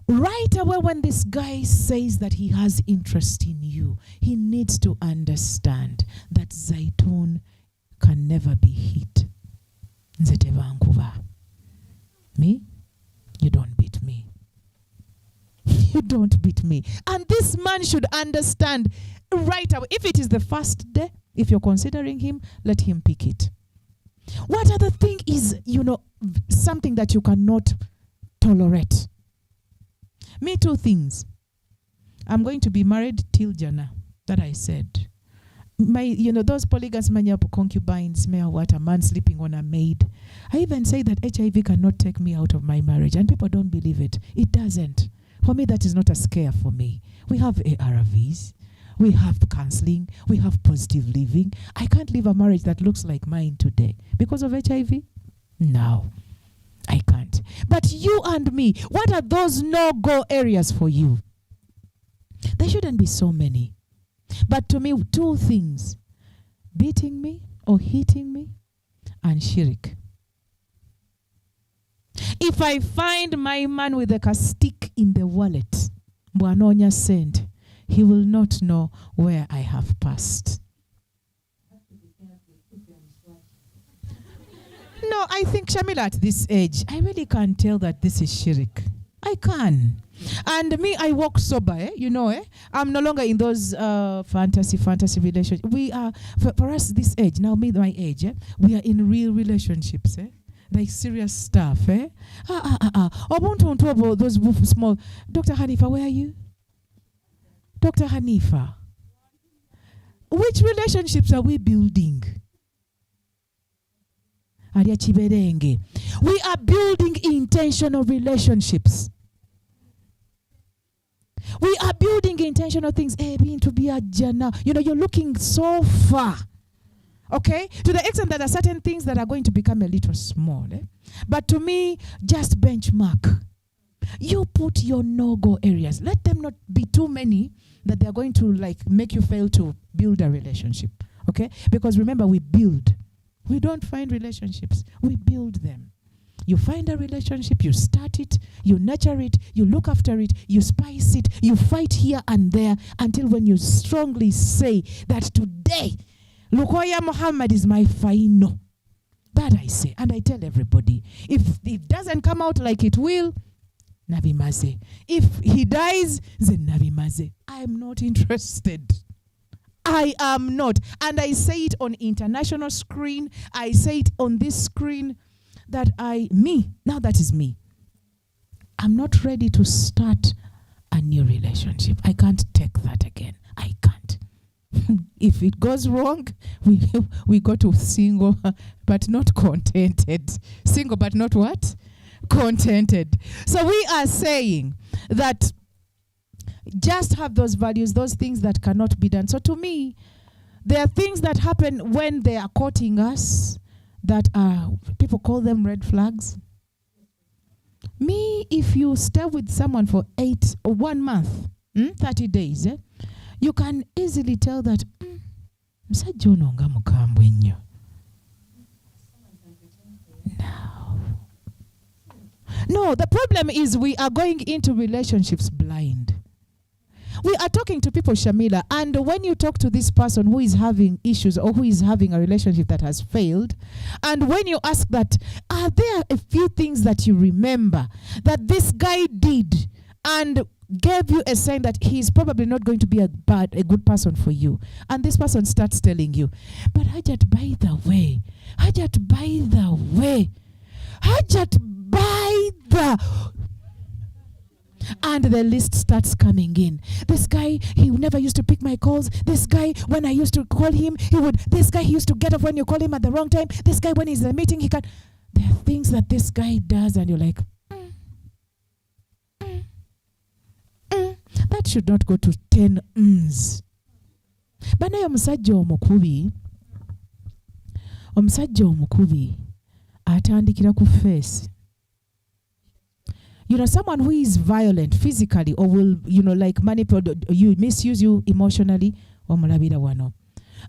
Right away when this guy says that he has interest in you, he needs to understand that Zaitun can never be hit. Nzete Vancouver. Me? You don't beat me. You don't beat me. And this man should understand right away. If it is the first day, if you're considering him, let him pick it. What other thing is, something that you cannot tolerate? Me, two things. I'm going to be married till Jana. That I said. Those polygams, concubines, a man sleeping on a maid. I even say that HIV cannot take me out of my marriage, and people don't believe it. It doesn't. For me, that is not a scare for me. We have ARVs. We have counseling. We have positive living. I can't live a marriage that looks like mine today because of HIV. No, I can't. But you and me, what are those no-go areas for you? There shouldn't be so many. But to me, two things. Beating me or hitting me and shirik. If I find my man with a stick in the wallet, Bwanonya sent, he will not know where I have passed. No, I think, Shamila, at this age, I really can't tell that this is shirik. I can. And me, I walk sober, I'm no longer in those fantasy relationships. We are, for us this age, now me, my age, we are in real relationships, like serious stuff, I want to talk about those small. Dr. Hanifa, where are you? Dr. Hanifa, which relationships are we building? We are building intentional relationships. We are building intentional things. Being to be a jana. You're looking so far. Okay? To the extent that there are certain things that are going to become a little small. But to me, just benchmark. You put your no-go areas. Let them not be too many that they're going to make you fail to build a relationship. Okay? Because remember, we build. We don't find relationships. We build them. You find a relationship, you start it, you nurture it, you look after it, you spice it, you fight here and there until when you strongly say that today, Lukoya Muhammad is my final. That I say, and I tell everybody, if it doesn't come out like it will, Nabi Maze. If he dies, then Nabi Maze. I am not interested. I am not. And I say it on international screen. I say it on this screen that now that is me. I'm not ready to start a new relationship. I can't take that again. I can't. If it goes wrong, we go to single but not contented. Single but not what? Contented. So we are saying that just have those values, those things that cannot be done. So to me, there are things that happen when they are courting us that are, people call them red flags. Me, if you stay with someone for 1 month, 30 days, you can easily tell that, No, the problem is we are going into relationships blind. We are talking to people, Shamila, and when you talk to this person who is having issues or who is having a relationship that has failed, and when you ask that, are there a few things that you remember that this guy did and gave you a sign that he's probably not going to be a good person for you. And this person starts telling you, but Hajat, by the way, Hajat, and the list starts coming in. This guy, he never used to pick my calls. This guy, when I used to call him, this guy, he used to get off when you call him at the wrong time. This guy, when he's in a meeting, he can't. There are things that this guy does and you're like, that should not go to 10 ms. Banayo omusajja omukubi atandikira ku face. You know, someone who is violent physically or will, like manipulate you, misuse you emotionally, omulabira wano.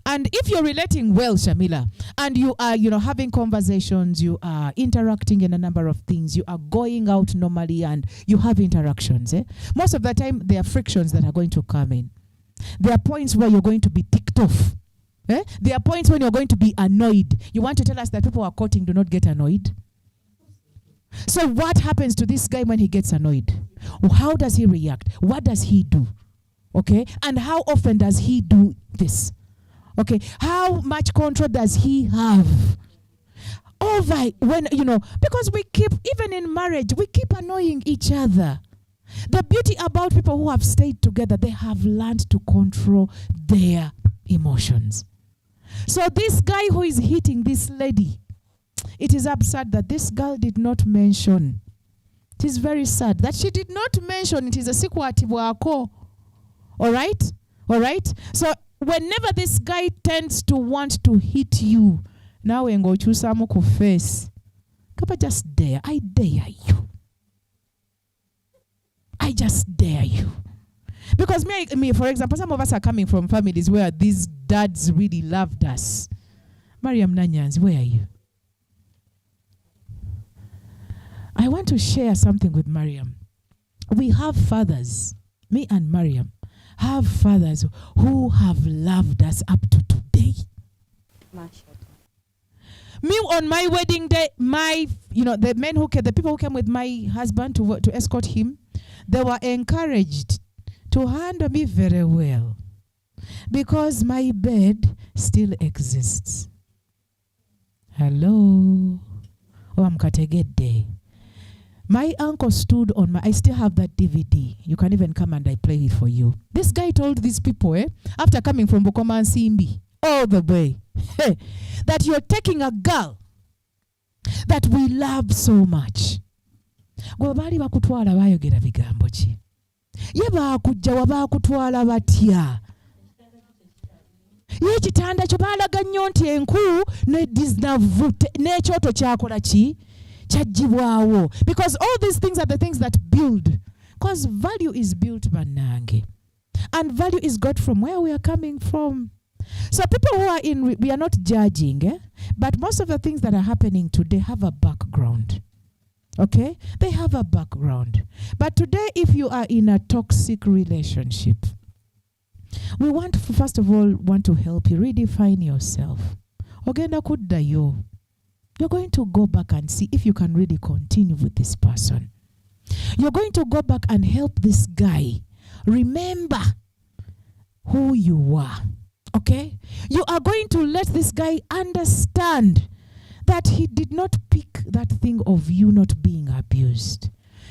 And if you're relating well, Shamila, and you are, having conversations, you are interacting in a number of things, you are going out normally and you have interactions, most of the time there are frictions that are going to come in. There are points where you're going to be ticked off. There are points when you're going to be annoyed. You want to tell us that people who are courting do not get annoyed? So what happens to this guy when he gets annoyed? How does he react? What does he do? Okay? And how often does he do this? Okay? How much control does he have over when, because we keep, even in marriage, we keep annoying each other. The beauty about people who have stayed together, they have learned to control their emotions. So this guy who is hitting this lady, it is absurd that this girl did not mention. It is very sad that she did not mention it is a sikwati wako. All right? So whenever this guy tends to want to hit you, now we go choose some face. Kapa just dare. I dare you. I just dare you. Because me, for example, some of us are coming from families where these dads really loved us. Mariam Nanyans, where are you? I want to share something with Mariam. We have fathers, me and Mariam, have fathers who have loved us up to today. Me on my wedding day, the people who came with my husband to escort him, they were encouraged to handle me very well because my bed still exists. Hello. I'm Kategede. My uncle stood on I still have that DVD. You can even come and I play it for you. This guy told these people, after coming from Bukoma and Simbi, all the way, that you're taking a girl that we love so much. Gwabali bakutwala bayogera bigambo ki? Ye bakujja wabakutwala batya? Ye kitanda kyo balaga nnyo nti enku ne disnavute n'ekyoto kyakola ki? Because all these things are the things that build. Because value is built banange. And value is got from where we are coming from. So people who are we are not judging, but most of the things that are happening today have a background. Okay? They have a background. But today, if you are in a toxic relationship, we first of all want to help you redefine yourself. Ogenda kuddayo. You're going to go back and see if you can really continue with this person. You're going to go back and help this guy remember who you were. Okay? You are going to let this guy understand that he did not pick that thing of you not being abused.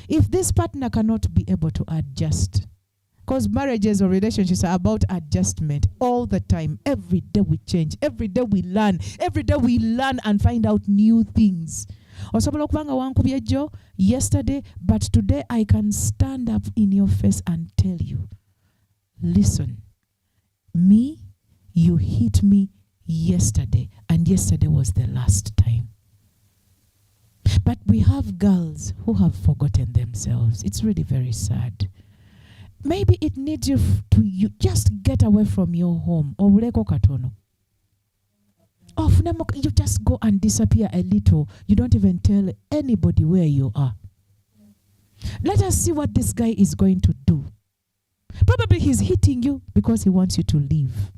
If this partner cannot be able to adjust, because marriages or relationships are about adjustment all the time. Every day we change. Every day we learn. Every day we learn and find out new things. Yesterday, but today I can stand up in your face and tell you, listen, you hit me yesterday, and yesterday was the last time. But we have girls who have forgotten themselves. It's really very sad. Maybe it needs you to just get away from your home. Or you just go and disappear a little. You don't even tell anybody where you are. Let us see what this guy is going to do. Probably he's hitting you because he wants you to leave.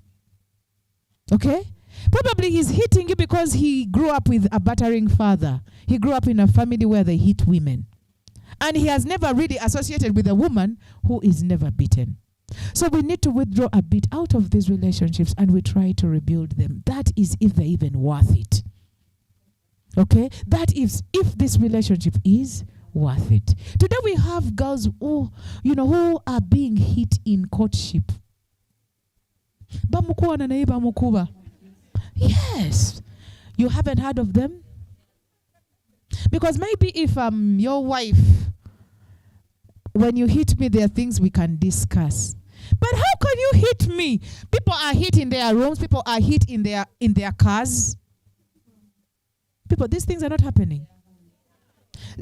Okay? Probably he's hitting you because he grew up with a battering father. He grew up in a family where they hit women. And he has never really associated with a woman who is never beaten. So we need to withdraw a bit out of these relationships and we try to rebuild them. That is if they're even worth it. Okay? That is if this relationship is worth it. Today we have girls who are being hit in courtship. Yes. You haven't heard of them? Because maybe if I'm your wife, when you hit me, there are things we can discuss. But how can you hit me? People are hit in their rooms. People are hit in their cars. People, these things are not happening.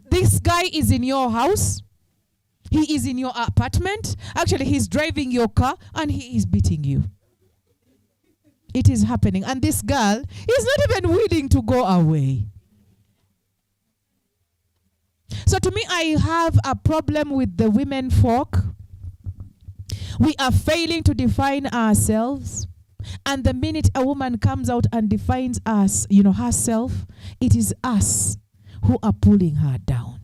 This guy is in your house. He is in your apartment. Actually, he's driving your car and he is beating you. It is happening. And this girl is not even willing to go away. So to me, I have a problem with the women folk. We are failing to define ourselves. And the minute a woman comes out and defines us, herself, it is us who are pulling her down.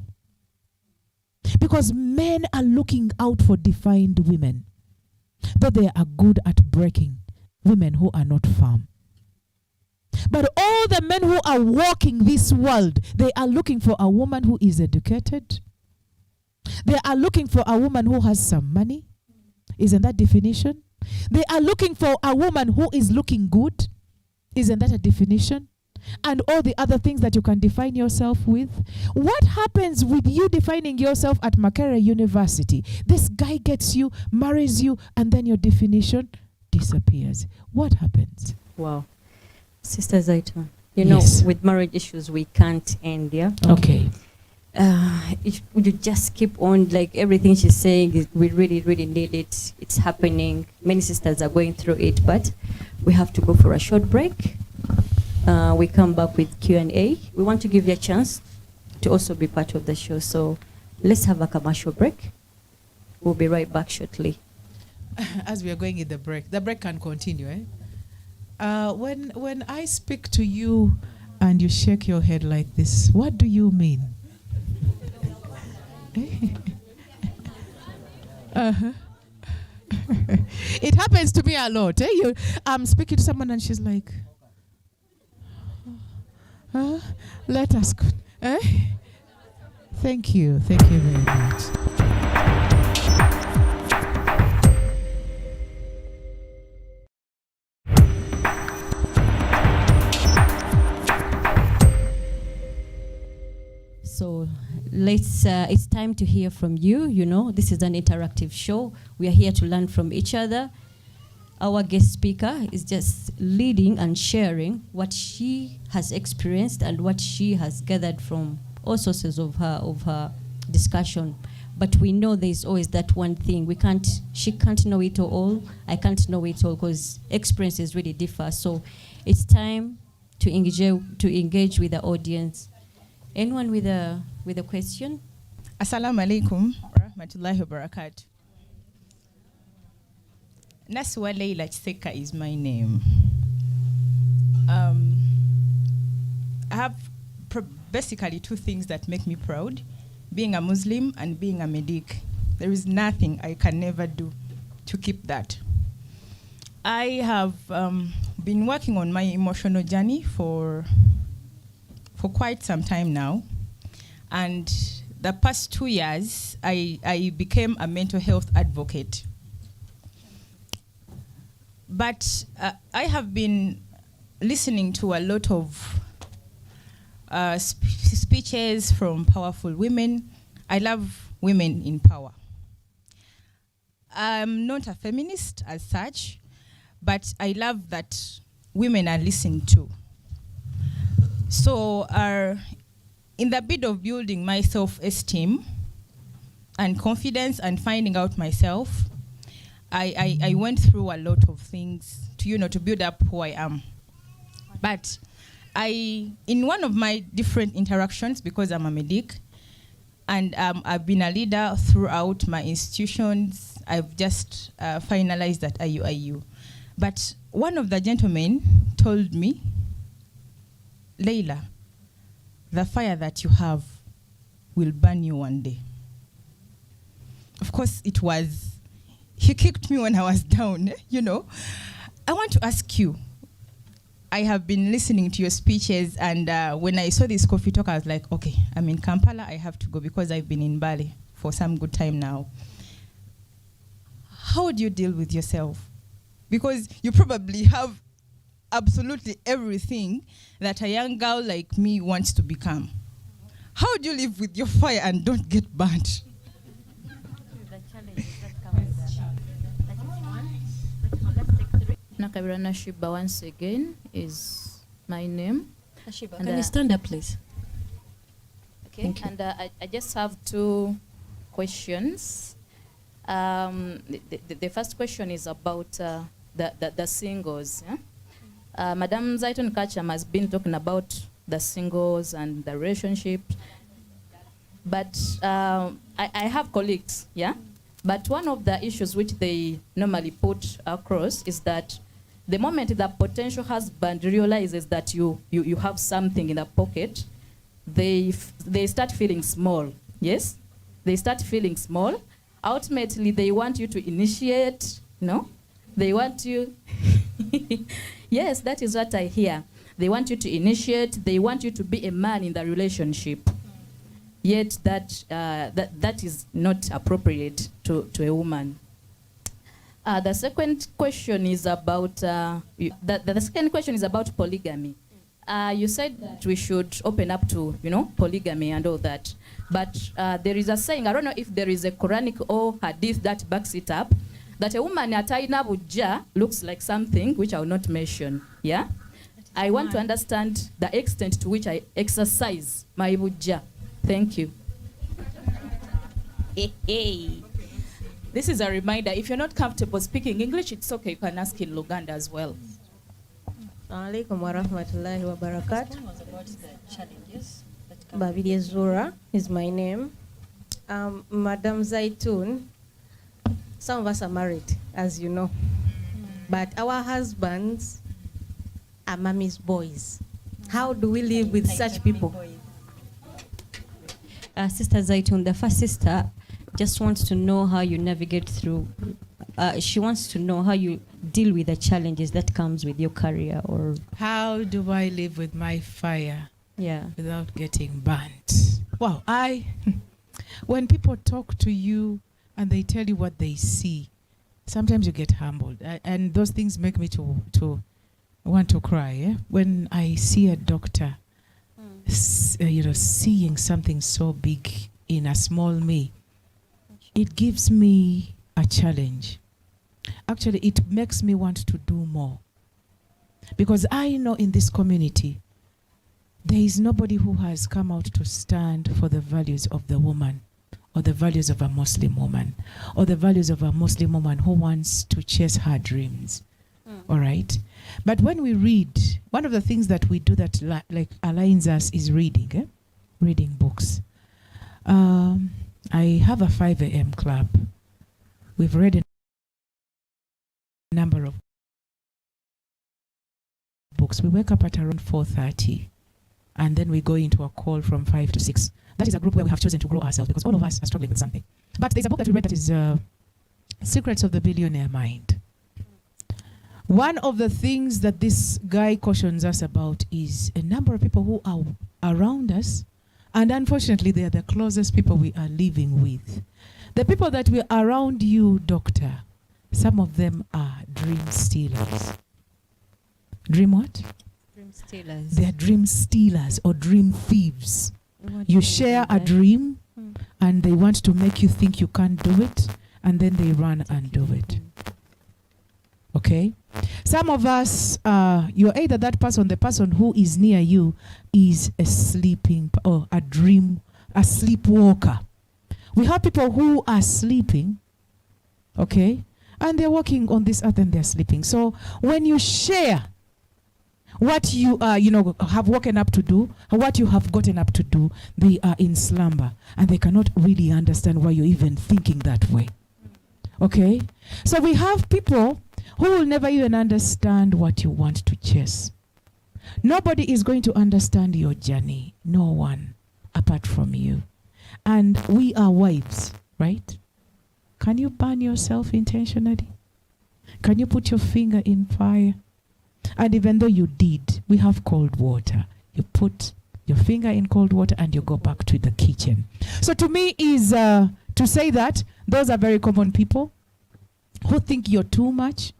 Because men are looking out for defined women, though they are good at breaking women who are not firm. But all the men who are walking this world, they are looking for a woman who is educated. They are looking for a woman who has some money. Isn't that definition? They are looking for a woman who is looking good. Isn't that a definition? And all the other things that you can define yourself with. What happens with you defining yourself at Makerere University? This guy gets you, marries you, and then your definition disappears. What happens? Wow. Sister Zaitun, yes. With marriage issues, we can't end, yeah? Okay. Would you just keep on, like everything she's saying, we really, really need it. It's happening. Many sisters are going through it, but we have to go for a short break. We come back with Q&A. We want to give you a chance to also be part of the show. So let's have a commercial break. We'll be right back shortly. As we are going in the break can continue, eh? When I speak to you and you shake your head like this, what do you mean? It happens to me a lot. Eh? I'm speaking to someone and she's like, let us go. Eh? Thank you very much. So it's time to hear from you. This is an interactive show. We are here to learn from each other. Our guest speaker is just leading and sharing what she has experienced and what she has gathered from all sources of her discussion. But we know there's always that one thing. She can't know it all. I can't know it all because experiences really differ. So it's time to engage with the audience. Anyone with a question? Assalamu alaikum rahmatullahi wa barakatuh. Naswa Leila Chiseka is my name. I have basically two things that make me proud: being a Muslim and being a medic. There is nothing I can never do to keep that. I have been working on my emotional journey for quite some time now, and the past 2 years I became a mental health advocate. But I have been listening to a lot of speeches from powerful women. I love women in power. I'm not a feminist as such, but I love that women are listened to. So in the bid of building my self-esteem and confidence and finding out myself, I went through a lot of things to build up who I am. But in one of my different interactions, because I'm a medic, and I've been a leader throughout my institutions, I've just finalized at IU. But one of the gentlemen told me, Leila, the fire that you have will burn you one day. of course, he kicked me when I was down, you know. I want to ask you, I have been listening to your speeches, and when I saw this coffee talk, I was like, okay, I'm in Kampala, I have to go because I've been in Bali for some good time now. How do you deal with yourself? Because you probably have absolutely everything that a young girl like me wants to become. How do you live with your fire and don't get burnt? Nakabira Nashiba once again is my name. Nashiba, And, can you stand up, please? Okay, Thank you. and I just have two questions. The first question is about the singles. Yeah? Madam Zaitun Kacham has been talking about the singles and the relationship, but I have colleagues, yeah? But one of the issues which they normally put across is that the moment the potential husband realizes that you have something in the pocket, they start feeling small. Yes, they start feeling small. Ultimately, they want you to initiate. No, they want you. Yes, that is what I hear. They want you to initiate. They want you to be a man in the relationship. Yet that is not appropriate to a woman. The second question is about the second question is about polygamy. You said that we should open up to polygamy and all that, but there is a saying, I don't know if there is a Quranic or hadith that backs it up, that a woman ataina buja looks like something which I will not mention. Yeah, I want to understand the extent to which I exercise my buja. Thank you. Hey. This is a reminder. If you're not comfortable speaking English, it's okay. You can ask in Luganda as well. Alaikum wa rahmatullahi wa barakatuh. Question was about the challenges that come. Babidi Zura is my name. Madam Zaitun, some of us are married, as you know. But our husbands are mommy's boys. How do we live with such people? Sister Zaitun, the first sister, just wants to know how you navigate through. She wants to know how you deal with the challenges that comes with your career, or How do I live with my fire yeah. without getting burnt? Wow, when people talk to you and they tell you what they see, sometimes you get humbled, and those things make me to want to cry. Yeah? When I see a doctor, seeing something so big in a small me, it gives me a challenge. Actually, it makes me want to do more. Because I know in this community, there is nobody who has come out to stand for the values of the woman, or the values of a Muslim woman, or the values of a Muslim woman who wants to chase her dreams. All right? But when we read, one of the things that we do that aligns us is reading. Reading books. I have a 5 a.m. club. We've read a number of books. We wake up at around 4:30, and then we go into a call from 5 to 6. That is a group where we have chosen to grow ourselves, because all of us are struggling with something. But there's a book that we read that is Secrets of the Billionaire Mind. One of the things that this guy cautions us about is a number of people who are around us, and unfortunately they are the closest people we are living with. The people that were around you, doctor, some of them are dream stealers. Dream what? Dream stealers. They are dream stealers or dream thieves. What do You mean share by a that? dream and they want to make you think you can't do it, and then they run and do it. Okay? Some of us, you're either that person, the person who is near you is a sleeping or a sleepwalker. We have people who are sleeping, okay, and they're walking on this earth and they're sleeping. So when you share what you have woken up to do, or what you have gotten up to do, they are in slumber and they cannot really understand why you're even thinking that way. Okay? So we have people who will never even understand what you want to chase. Nobody is going to understand your journey. No one apart from you. And we are wives, right? Can you burn yourself intentionally? Can you put your finger in fire? And even though you did, we have cold water. You put your finger in cold water and you go back to the kitchen. So to me is to say that those are very common people who think you're too much,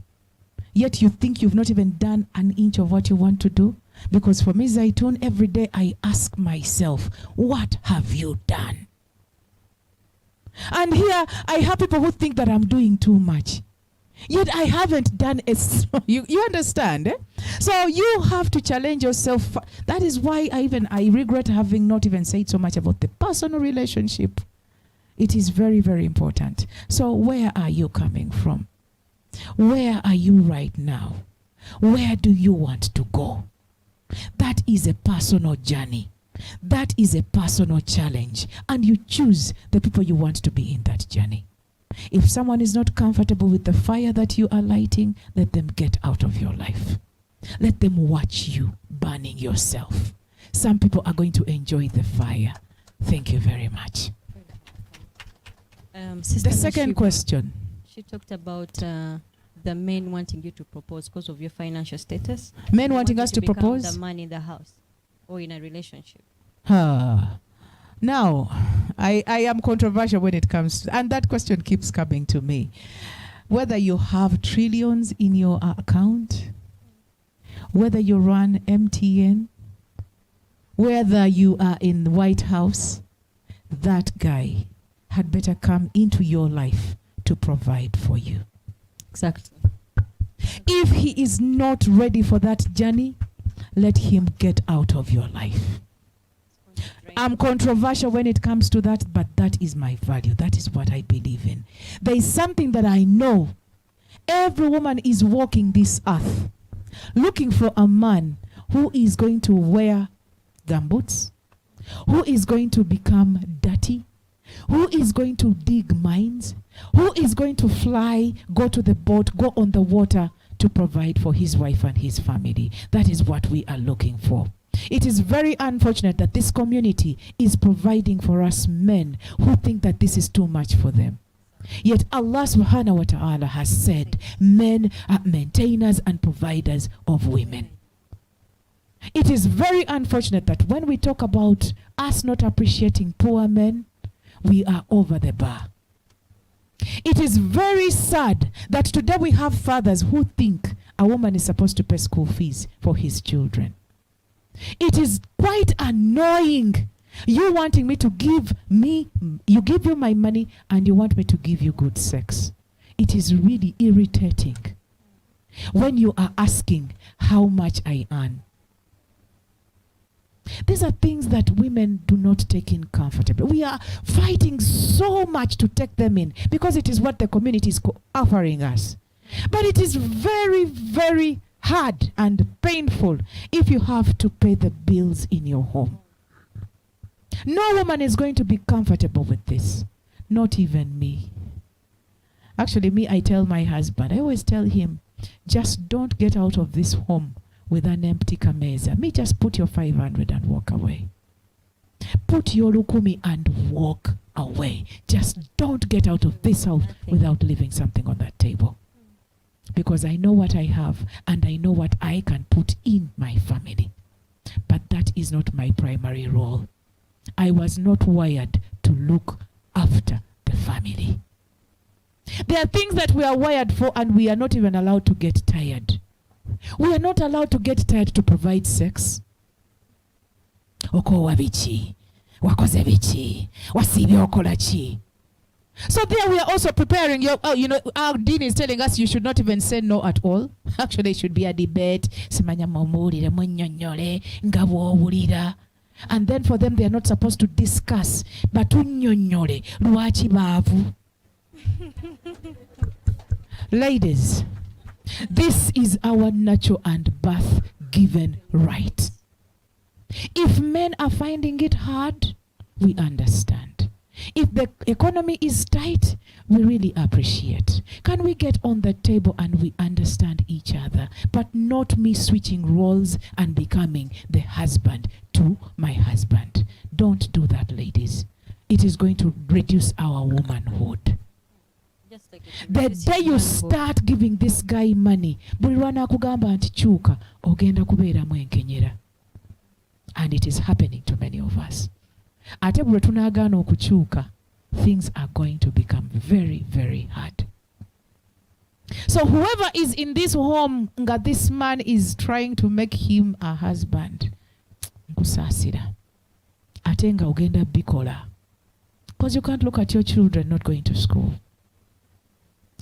yet you think you've not even done an inch of what you want to do. Because for me, Zaitun, every day I ask myself, what have you done? And here I have people who think that I'm doing too much. Yet I haven't done a you understand? Eh? So you have to challenge yourself. That is why I regret having not even said so much about the personal relationship. It is very, very important. So where are you coming from? Where are you right now? Where do you want to go? That is a personal journey. That is a personal challenge. And you choose the people you want to be in that journey. If someone is not comfortable with the fire that you are lighting, let them get out of your life. Let them watch you burning yourself. Some people are going to enjoy the fire. Thank you very much. The second question. She talked about the men wanting you to propose because of your financial status. Men wanting us to propose? The man in the house or in a relationship. Now, I am controversial when it comes to, and that question keeps coming to me. Whether you have trillions in your account, whether you run MTN, whether you are in the White House, that guy had better come into your life to provide for you. Exactly. If he is not ready for that journey, let him get out of your life. I'm controversial when it comes to that, but that is my value. That is what I believe in. There is something that I know. Every woman is walking this earth looking for a man who is going to wear gumboots, who is going to become dirty, who is going to dig mines, who is going to fly, go to the boat, go on the water to provide for his wife and his family. That is what we are looking for. It is very unfortunate that this community is providing for us men who think that this is too much for them. Yet Allah subhanahu wa ta'ala has said men are maintainers and providers of women. It is very unfortunate that when we talk about us not appreciating poor men, we are over the bar. It is very sad that today we have fathers who think a woman is supposed to pay school fees for his children. It is quite annoying. You wanting me to give you my money and you want me to give you good sex. It is really irritating when you are asking how much I earn. These are things that women do not take in comfortably. We are fighting so much to take them in because it is what the community is offering us. But it is very, very hard and painful if you have to pay the bills in your home. No woman is going to be comfortable with this. Not even me. Actually, me, I tell my husband, I always tell him, just don't get out of this home with an empty kameza. Me, just put your 500 and walk away. Put your lukumi and walk away. Just don't get out of this house without leaving something on that table. Because I know what I have and I know what I can put in my family. But that is not my primary role. I was not wired to look after the family. There are things that we are wired for and we are not even allowed to get tired. We are not allowed to get tired to provide sex. Okowa bichi, wakoze bichi, wasibi okola chi. So there we are also preparing. Our dean is telling us you should not even say no at all. Actually, it should be a debate. And then for them, they are not supposed to discuss. Ladies, this is our natural and birth-given right. If men are finding it hard, we understand. If the economy is tight, we really appreciate. Can we get on the table and we understand each other, but not me switching roles and becoming the husband to my husband? Don't do that, ladies. It is going to reduce our womanhood. This The is day you manhood. start giving this guy money, buli lw'anaakugamba nti kyuka, ogenda kubeeramu enkenyera. And it is happening to many of us. Ate bwe tunaagaana okukyuka, things are going to become very, very hard. So whoever is in this home, nga this man is trying to make him a husband, nkusaasira. Ate nga ogenda bikola. Because you can't look at your children not going to school.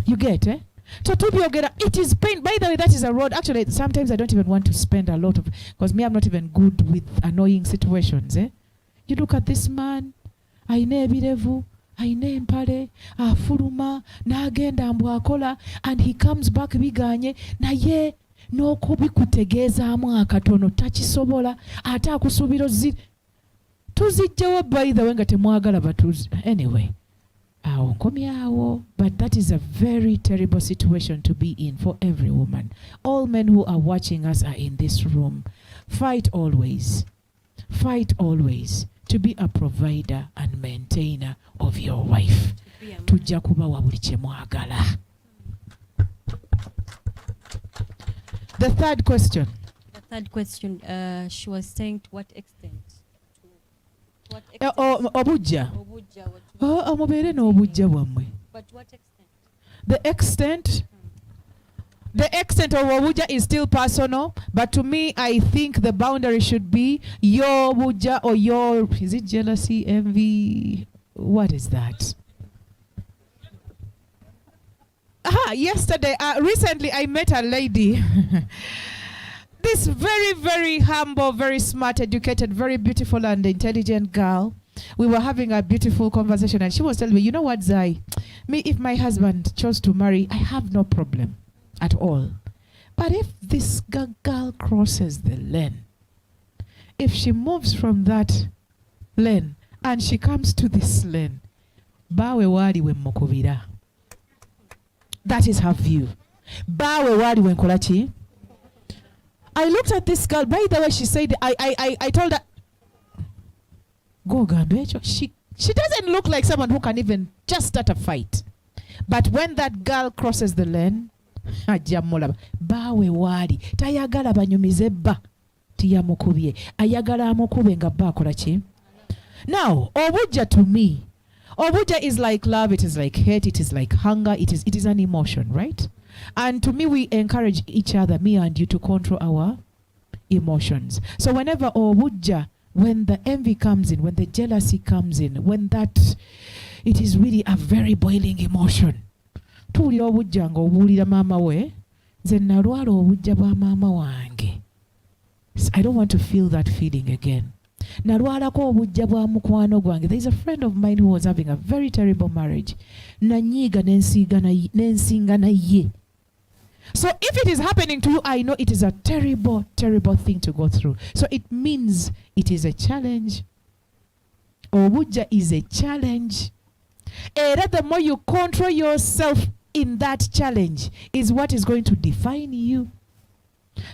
You get, eh? So it is pain. By the way, that is a road. Actually, sometimes I don't even want to spend a lot of, because me, I'm not even good with annoying situations, eh? You look at this man, aine ebirevu, aine empale, afuluma, n'agenda mbu akola, and he comes back biganye, naye n'okubikutegeezaamu akatono takisobola, ate akusuubira tuzijjawo by the way nga temwagala batuzi. Anyway, awo nkomyawo. But that is a very terrible situation to be in for every woman. All men who are watching us are in this room. Fight always. Fight always to be a provider and maintainer of your wife. Tujja kubawa buli kye mwagala. The third question. The third question, she was saying to what extent? Obujja. Obujja, what Mubeere n'obujja bwammwe. but what extent? The extent of obujja is still personal, but to me, I think the boundary should be your obujja or your, is it jealousy, envy? What is that? Recently I met a lady. This very, very humble, very smart, educated, very beautiful and intelligent girl. We were having a beautiful conversation and she was telling me, you know what, Zai? Me, if my husband chose to marry, I have no problem at all. But if this girl crosses the lane, if she moves from that lane and she comes to this lane, bawe wali we mukubira. That is her view. Bawe wali we nkolachi. I looked at this girl. By the way, she said, I told her, go Gambecho. She doesn't look like someone who can even just start a fight. But when that girl crosses the lane, bawe wali tayagala banyumize bba tiyamukubye ayagala amukube nga bba akola ki. Now obujja to me, obujja is like love, it is like hate, it is like hunger, it is an emotion, right? And to me, we encourage each other, me and you, to control our emotions. So whenever obujja, when the envy comes in, when the jealousy comes in, when that, it is really a very boiling emotion. Tuwulira obujja nga obuwulira maama we, nze nalwala obujja bwa maama wange. I don't want to feel that feeling again. Nalwalako obujja bwa mukwano gwange. There is a friend of mine who was having a very terrible marriage. Nanyiga nensinga naye. So if it is happening to you, I know it is a terrible, terrible thing to go through. So it means it is a challenge. Obujja is a challenge. Era the more you control yourself in that challenge is what is going to define you.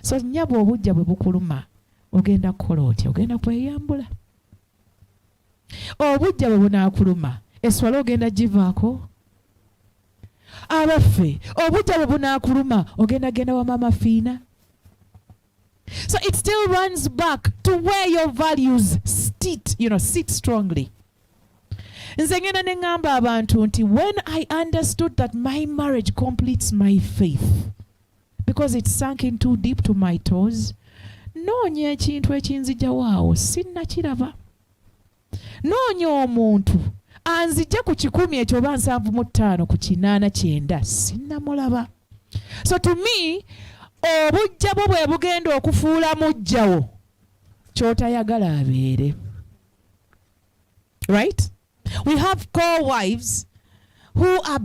So nyabo obujja bwe bukuluma ogenda kukola otya? Ogenda kweyambula. Obujja bwe bunaakuluma eswala ogenda givaako. Abaffe obujja bwe bunaakuluma ogenda genda wa mama fiina. So it still runs back to where your values sit strongly. Nze ngenda ne ngamba abantu nti when I understood that my marriage completes my faith because it sunk in too deep to my toes, noonya ekintu ekinzijawo awo sinnakiraba. Noonya omuntu anzijja ku 10 ekyo oba 75 ku 89 sinnamulaba. So to me, obujja bwo bwe bugenda okufuula mujjawo ky'otayagala abeere. Right? We have co-wives who are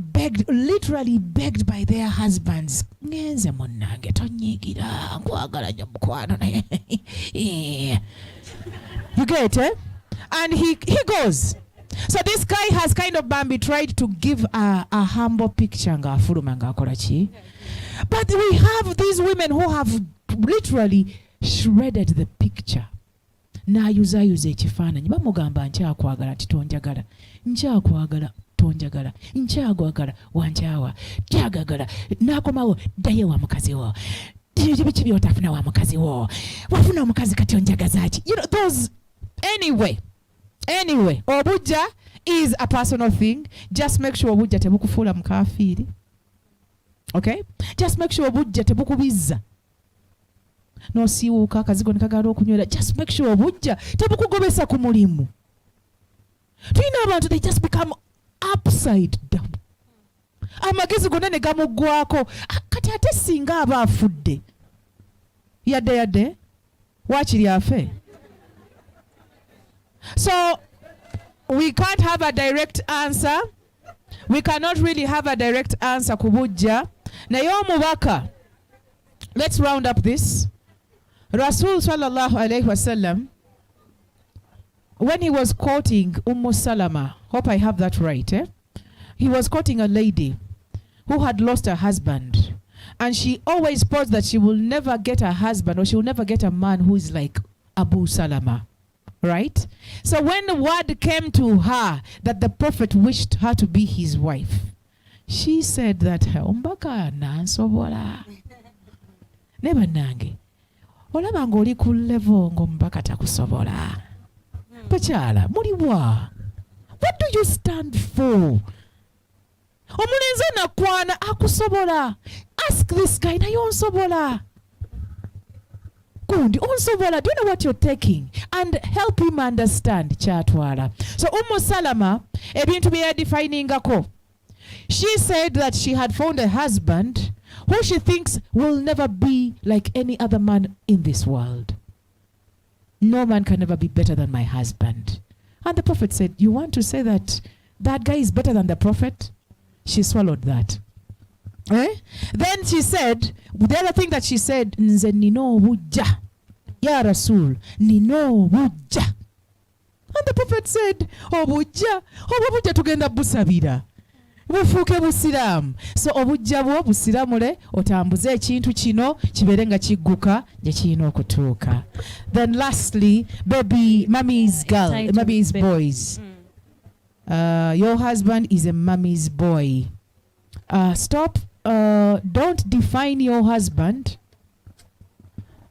literally begged by their husbands. Ngenze munnange tonyigira nkwagala nnyo mukwano naye. You get it? And he goes. So this guy has kind of tried to give a humble picture nga afuluma nga akola ki. But we have these women who have literally shredded the picture. N'ayuzayuza ekifaananyi bamugamba nkyakwagala titonjagala nkyakwagala tonjagala nkyagwagala wankyawa kyagagala nakomawo ddayo wa mukazi wo biki byotafuna wa mukazi wo wafuna omukazi kati onjagazaaki those anyway obujja is a personal thing. Just make sure obujja tebukufuula mukafiiri. Okay, just make sure obujja tebukubiza nosiiwuuka akazigo nekagala okunywera. Just make sure obujja tebukugobesa ku mulimu. Tulina abantu they just become upside down. Amagezi gonna ne gamuggwako kati ate singa aba afudde yadde waakiri afe. So we can't have a direct answer. We cannot really have a direct answer kubujja. Naye omubaka, let's round up this. Rasul sallallahu alayhi wasallam, when he was quoting Salama, hope I have that right, he was quoting a lady who had lost her husband, and she always thought that she will never get a husband or she will never get a man who is like Abu Salama. Right? So when the word came to her that the Prophet wished her to be his wife, she said that ombaka nansobola neba nange olaba ng'oli ku level ng'ombaka takusobola bakyala muliwa. What do you stand for? Omulenzi nakwana akusobola. Ask this guy naye onsobola. Onsobola, do you know what you're taking? And help him understand chatwala. So Salama, ebintu bye definingako. She said that she had found a husband who she thinks will never be like any other man in this world. No man can ever be better than my husband. And the Prophet said, you want to say that that guy is better than the Prophet? She swallowed that. Then she said, the other thing that she said, nze nino wujja, ya Rasul, nino wujja. And the Prophet said, obujja tugenda busabira. Bufuuke busiramu. So obujja bwo busiramule otambuze ekintu kino kibeere nga kigguka gye kirina okutuuka. Then lastly, baby, mommy's girl, mommy's boys. Your husband is a mommy's boy. Stop. Don't define your husband.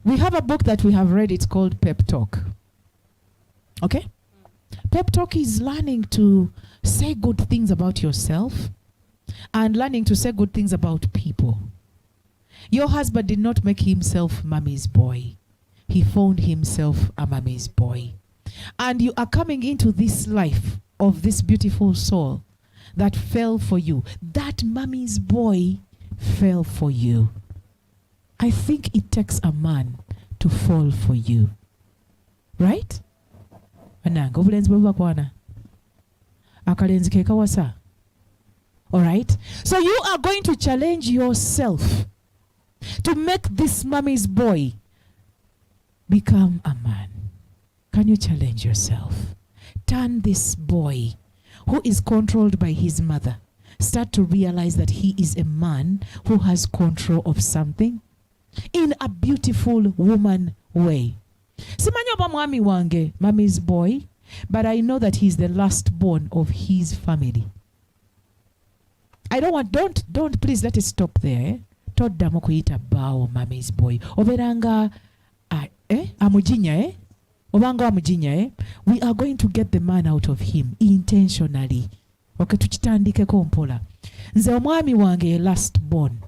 We have a book that we have read. It's called Pep Talk. Okay? Pep Talk is learning to say good things about yourself and learning to say good things about people. Your husband did not make himself mommy's boy. He found himself a mommy's boy. And you are coming into this life of this beautiful soul that fell for you. That mommy's boy fell for you. I think it takes a man to fall for you. Right? Ananga obulenzi bwe bubakwana. Akalenzi ke kawasa. All right? So you are going to challenge yourself to make this mommy's boy become a man. Can you challenge yourself? Turn this boy who is controlled by his mother. Start to realize that he is a man who has control of something in a beautiful woman way. Simanyi oba mwami wange, mommy's boy, but I know that he's the last born of his family. Don't please let it stop there. Toddamu kuyita bawo mommy's boy. Oberanga amujinya Obanga amujinya we are going to get the man out of him intentionally. Okay, tukitandikeko mpola. Nze omwami wange last born.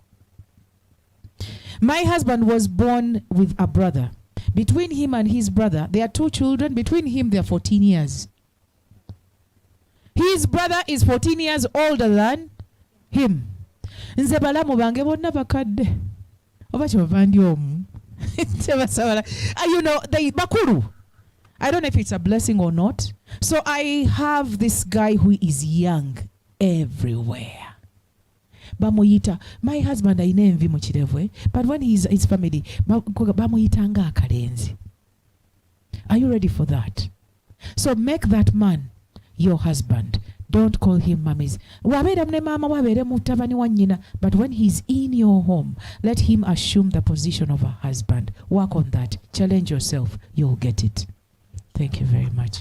My husband was born with a brother. Between him and his brother, there are 2 children. Between him, there are 14 years. His brother is 14 years older than him. Nze balamu bange bonna bakadde. Oba kyova ndi omu. You know, they bakulu. I don't know if it's a blessing or not. So I have this guy who is young everywhere. Bamuyita, my husband ayina envi mu kirevu, but when he's his family, bamuyitanga akalenzi. Are you ready for that? So make that man your husband. Don't call him mummies. But when he's in your home, let him assume the position of a husband. Work on that. Challenge yourself. You'll get it. Thank you very much.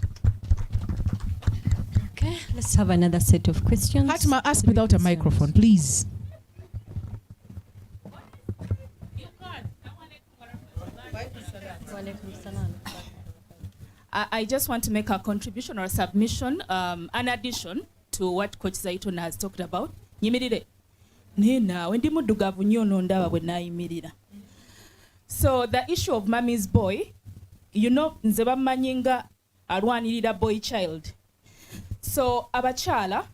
Okay. Okay, let's have another set of questions. Hatma, ask without a microphone, please. I just want to make a contribution or a submission, an addition to what Coach Zaitun has talked about. Yimirire. Nena, wendi muddugavu nnyo n'ondaba bwe naayimirira. So the issue of mommy's boy, you know, nze bammanyi nga alwanirira boy child. So abakyala,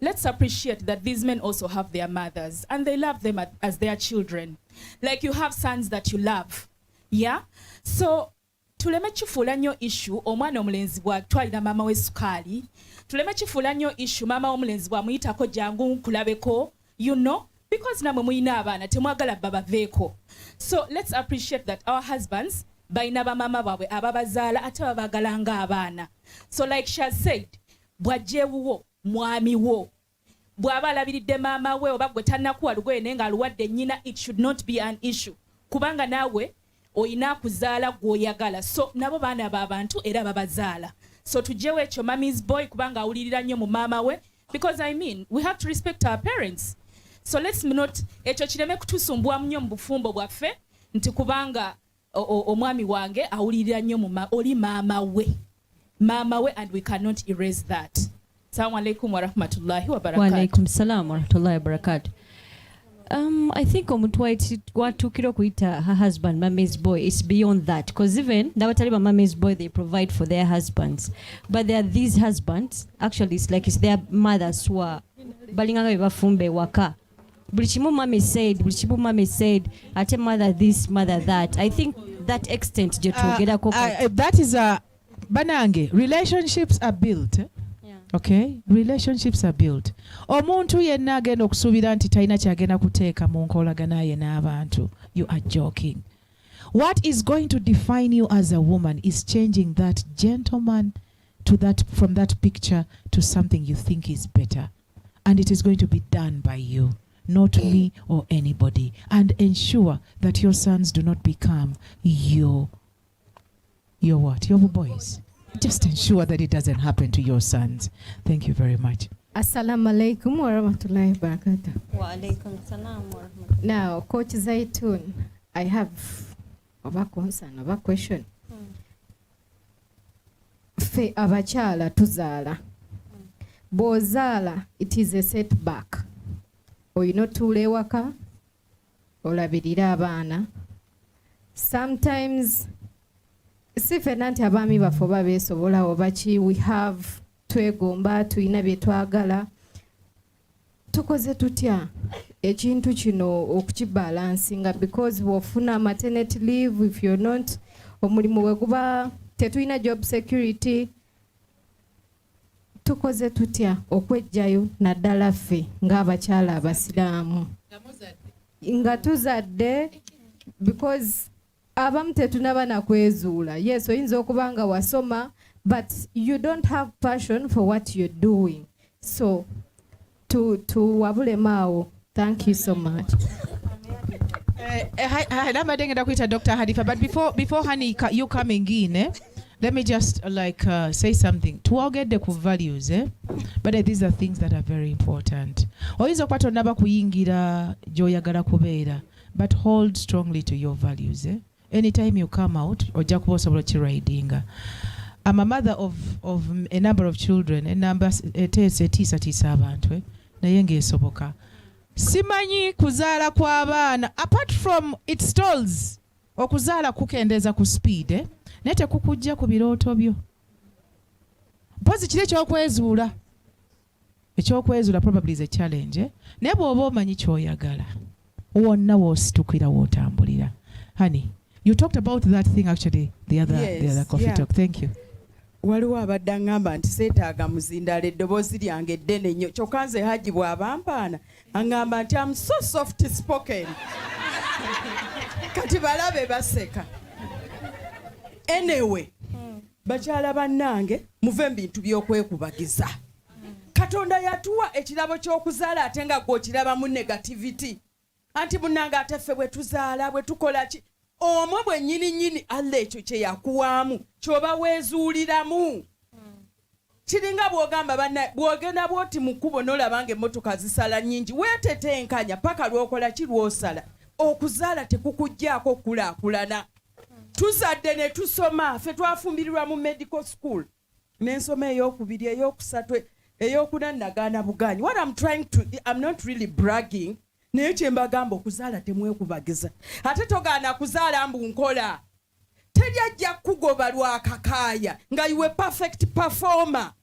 let's appreciate that these men also have their mothers and they love them as their children. Like you have sons that you love. Yeah? So tuleme kifuula nnyo issue omwana omulenzi bw'atwalira maama we sukaali. Tuleme kifuula nnyo issue maama w'omulenzi bw'amuyitako jangu nkulabeko, you know, because namwe muyina abaana temwagala babaveeko. So let's appreciate that our husbands bayina bamaama baabwe ababazaala ate babagala nga abaana. So like she has said, bw'ajjeewuwo mwami wo bw'aba alabiridde maama we oba gwe tannakuwa lugoye naye ng'aluwadde nnyina, it should not be an issue. Kubanga naawe oyina kuzaala gw'oyagala. So nabo baana b'abantu era babazaala. So tujeewo ekyo mommy's boy kubanga awulirira nnyo mu maama we, because I mean we have to respect our parents. So let's not ekyo kireme kutusumbwa nnyo mu bufumbo bwaffe nti kubanga omwami wange awulirira nnyo mu oli maama we. Maama we, and we cannot erase that. Assalamu alaikum wa rahmatullahi wa barakatuh. Wa alaikum salam wa rahmatullahi wa barakatuh. I think watukiro kuita her husband mommy's boy, it's beyond that, because even nabatali mommy's boy, they provide for their husbands, but there are these husbands, actually it's like it's their mothers who are balinganga bafumbe waka buli kimu mommy said ate mother this mother that. I think that extent je tugerako that is a banange, relationships are built. Okay, relationships are built. Omuntu yenna agenda okusuubira nti talina kyagenda kuteeka mu nkolagana ye n'abantu. You are joking. What is going to define you as a woman is changing that gentleman to that, from that picture to something you think is better. And it is going to be done by you, not me or anybody. And ensure that your sons do not become your what? Your boys. Just ensure that it doesn't happen to your sons. Thank you very much. Assalamu alaikum wa rahmatullahi wa barakatuh. Wa alaikum salam wa rahmatullahi. Now, Coach Zaitun, I have a concern, a question. Fe abachala tuzaala. Bozala, it is a setback. Oyino tule waka, olabirira abaana. Sometimes sifenanti abaami baffe oba beesobola oba ki, we have twegomba tuyina bye twagala. Tukoze tutya ekintu kino okukibalansinga, because bw'ofuna maternity leave, if you're not, omulimu bwe guba tetuyina job security, tukoze tutya okwejjayo naddala ffe ng'abakyala abasiraamu nga tuzadde, because abamu tetunaba na kwezuula. Yes, oyinza okuba nga wasoma, but you don't have passion for what you're doing. So wabule maawo. Thank you so much. Nambadde ngenda kuyita Dr. Hanifa, but before honey you coming in, let me just say something. Tuwogedde ku values, but these are things that are very important. Oyinza okuba tonnaba kuyingira gy'oyagala kubeera, but hold strongly to your values. Anytime you come out, ojja kuba osobola kiridinga. I'm a mother of a number of children, etiisa abantu, naye ng'esoboka. Simanyi kuzaala kw'abaana, apart from it stalls, okuzaala kukendeeza ku speed, naye tekukujja ku birooto byo. Mpozi kiri ekyokwezuula. Ekyokwezuula probably is a challenge. Naye bw'oba omanyi ky'oyagala, wonna w'ositukira w'otambulira. Honey, you talked about that thing actually the other coffee talk. Thank you. Waliwo abadde aŋŋamba nti seetaaga muzindaala eddoboozi lyange eddene nnyo kyokka nze Haji bw'abampaana aŋŋamba nti I'm so soft spoken. Kati balabe baseka. Anyway, bakyala bannange muve mu bintu by'okwekubagiza. Katonda yatuwa ekirabo ky'okuzaala ate nga gw'okirabamu negativity. Anti munnange ate ffe bwe tuzaala bwe tukola ki omwo bwe nnyini Allah ekyo kye yakuwaamu ky'oba weezuuliramu. kiringa bw'ogamba banna bw'ogenda bw'oti mu kkubo n'olaba ng'emmotoka zisala nnyingi weetetenkanya paka lw'okola ki lw'osala. Okuzaala tekukuggyako kulaakulana. Tuzadde ne tusoma ffe twafumbirirwa mu medical school n'ensoma ey'okubiri ey'okusatu ey'okuna nagaana buganyi. What I'm not really bragging, naye kye mbagamba okuzaala temwekubagiza. Ate togaana kuzaala mbu nkola. Teri ajja kugoba lwakakaaya nga iwe perfect performer.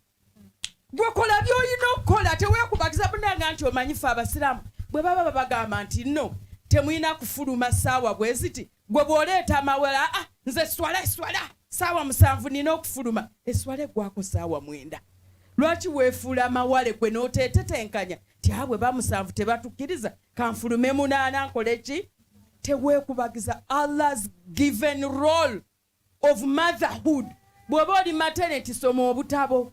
Bwekola by'olina okukola teweekubagiza bunanga nti omanyi ffe abasiraamu bwe baba babagamba nti no temulina kufuluma ssaawa bwe ziti gwe bw'oleeta amawala nze swala ssaawa 7 nina okufuluma eswala eggwako ssaawa 9. Lwaki weefuula amawale gwe n'oteetetenkanya ti bwe ba 7 tebatukkiriza kanfulume 8 nkole ki? Teweekubagiza Allah's given role of motherhood. Bw'oba oli maternity soma obutabo.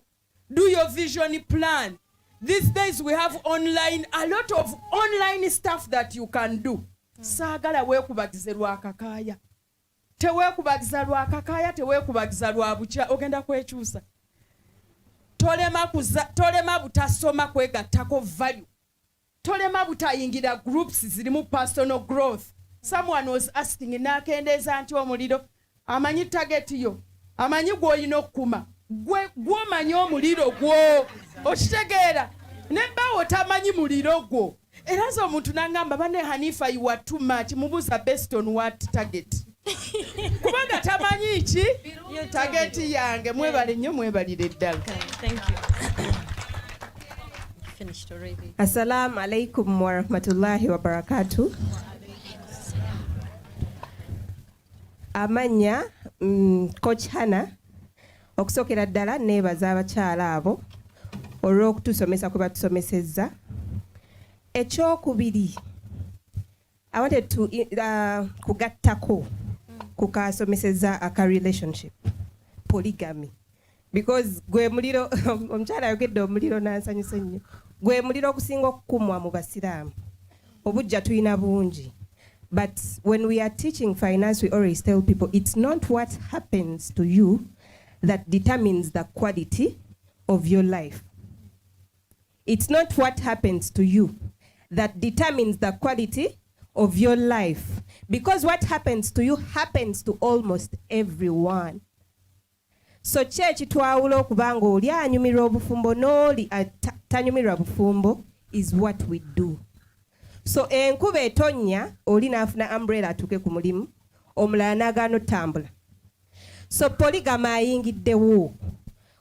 Do your vision plan. These days we have a lot of online stuff that you can do. Saagala weekubagize lwakakaaya. Teweekubagiza lwakakaaya, teweekubagiza lwa bukya ogenda kwekyusa. Tolema butasoma kwegattako value. Tolema butayingira groups zirimu personal growth. Someone was asking n'akendeeza nti omuliro amanyi target yo amanyi gw'olina okukuma gw'omanyi omuliro gwo okitegeera nebbawo tamanyi muliro gwo era nze omuntu n'angamba bane Hanifa you are too much mubuuza based on what target kubanga tamanyi ki target yange mwebale nnyo mwebalire ddala. Assalamu alaikum wa rahmatullahi wa barakatuh. Amanya Coach Hannah okusokera ddala neebaza abakyala abo olw'okutusomesa kwe batusomesezza. Ekyokubiri I wanted to kugattako kukasomesezza aka relationship polygamy because gwe muliro omukyala ayogedde omuliro n'ansanyusa nnyo gwe muliro okusinga okukumwa mu basiraamu obujja tulina bungi. But when we are teaching finance, we always tell people it's not what happens to you that determines the quality of your life. It's not what happens to you that determines the quality of your life. Because what happens to you happens to almost everyone. So church twawula okubanga oli anyumirwa obufumbo n'oli tanyumirwa bufumbo is what we do. So enkuba etonnya oli n'afuna umbrella atuke ku mulimu omulala n'agaana otambula. So polygamy ayingiddewo.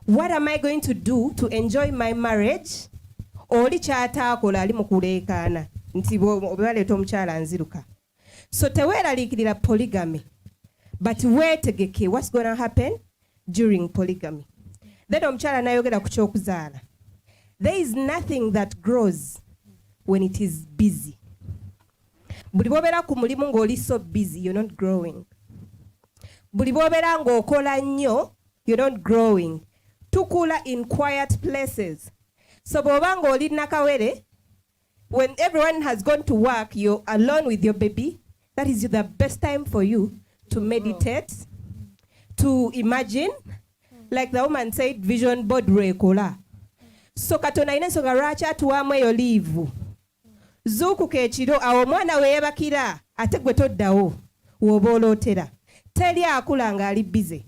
What am I going to do to enjoy my marriage? Oli kyataakola ali mu kuleekaana nti bwebaleeta omukyala nziruka. So teweeraliikirira polygamy but weetegeke what's going to happen during polygamy. Then omukyala n'ayogera ku ky'okuzaala. There is nothing that grows when it is busy. Buli bw'obeera ku mulimu ng'oli so busy, you're not growing. Buli bw'obeera ng'okola nnyo, you're not growing. Tukula in quiet places. So bw'oba ng'oli nakawere, when everyone has gone to work, you're alone with your baby, that is the best time for you to meditate, to imagine, like the woman said, vision board rekola. So Katonda alina ensonga lwaki atuwaamu eyo liivu. Zuukuka ekiro awo omwana weeyabakira ate gwe toddawo w'oba olootera. Teri akula ng'ali bize.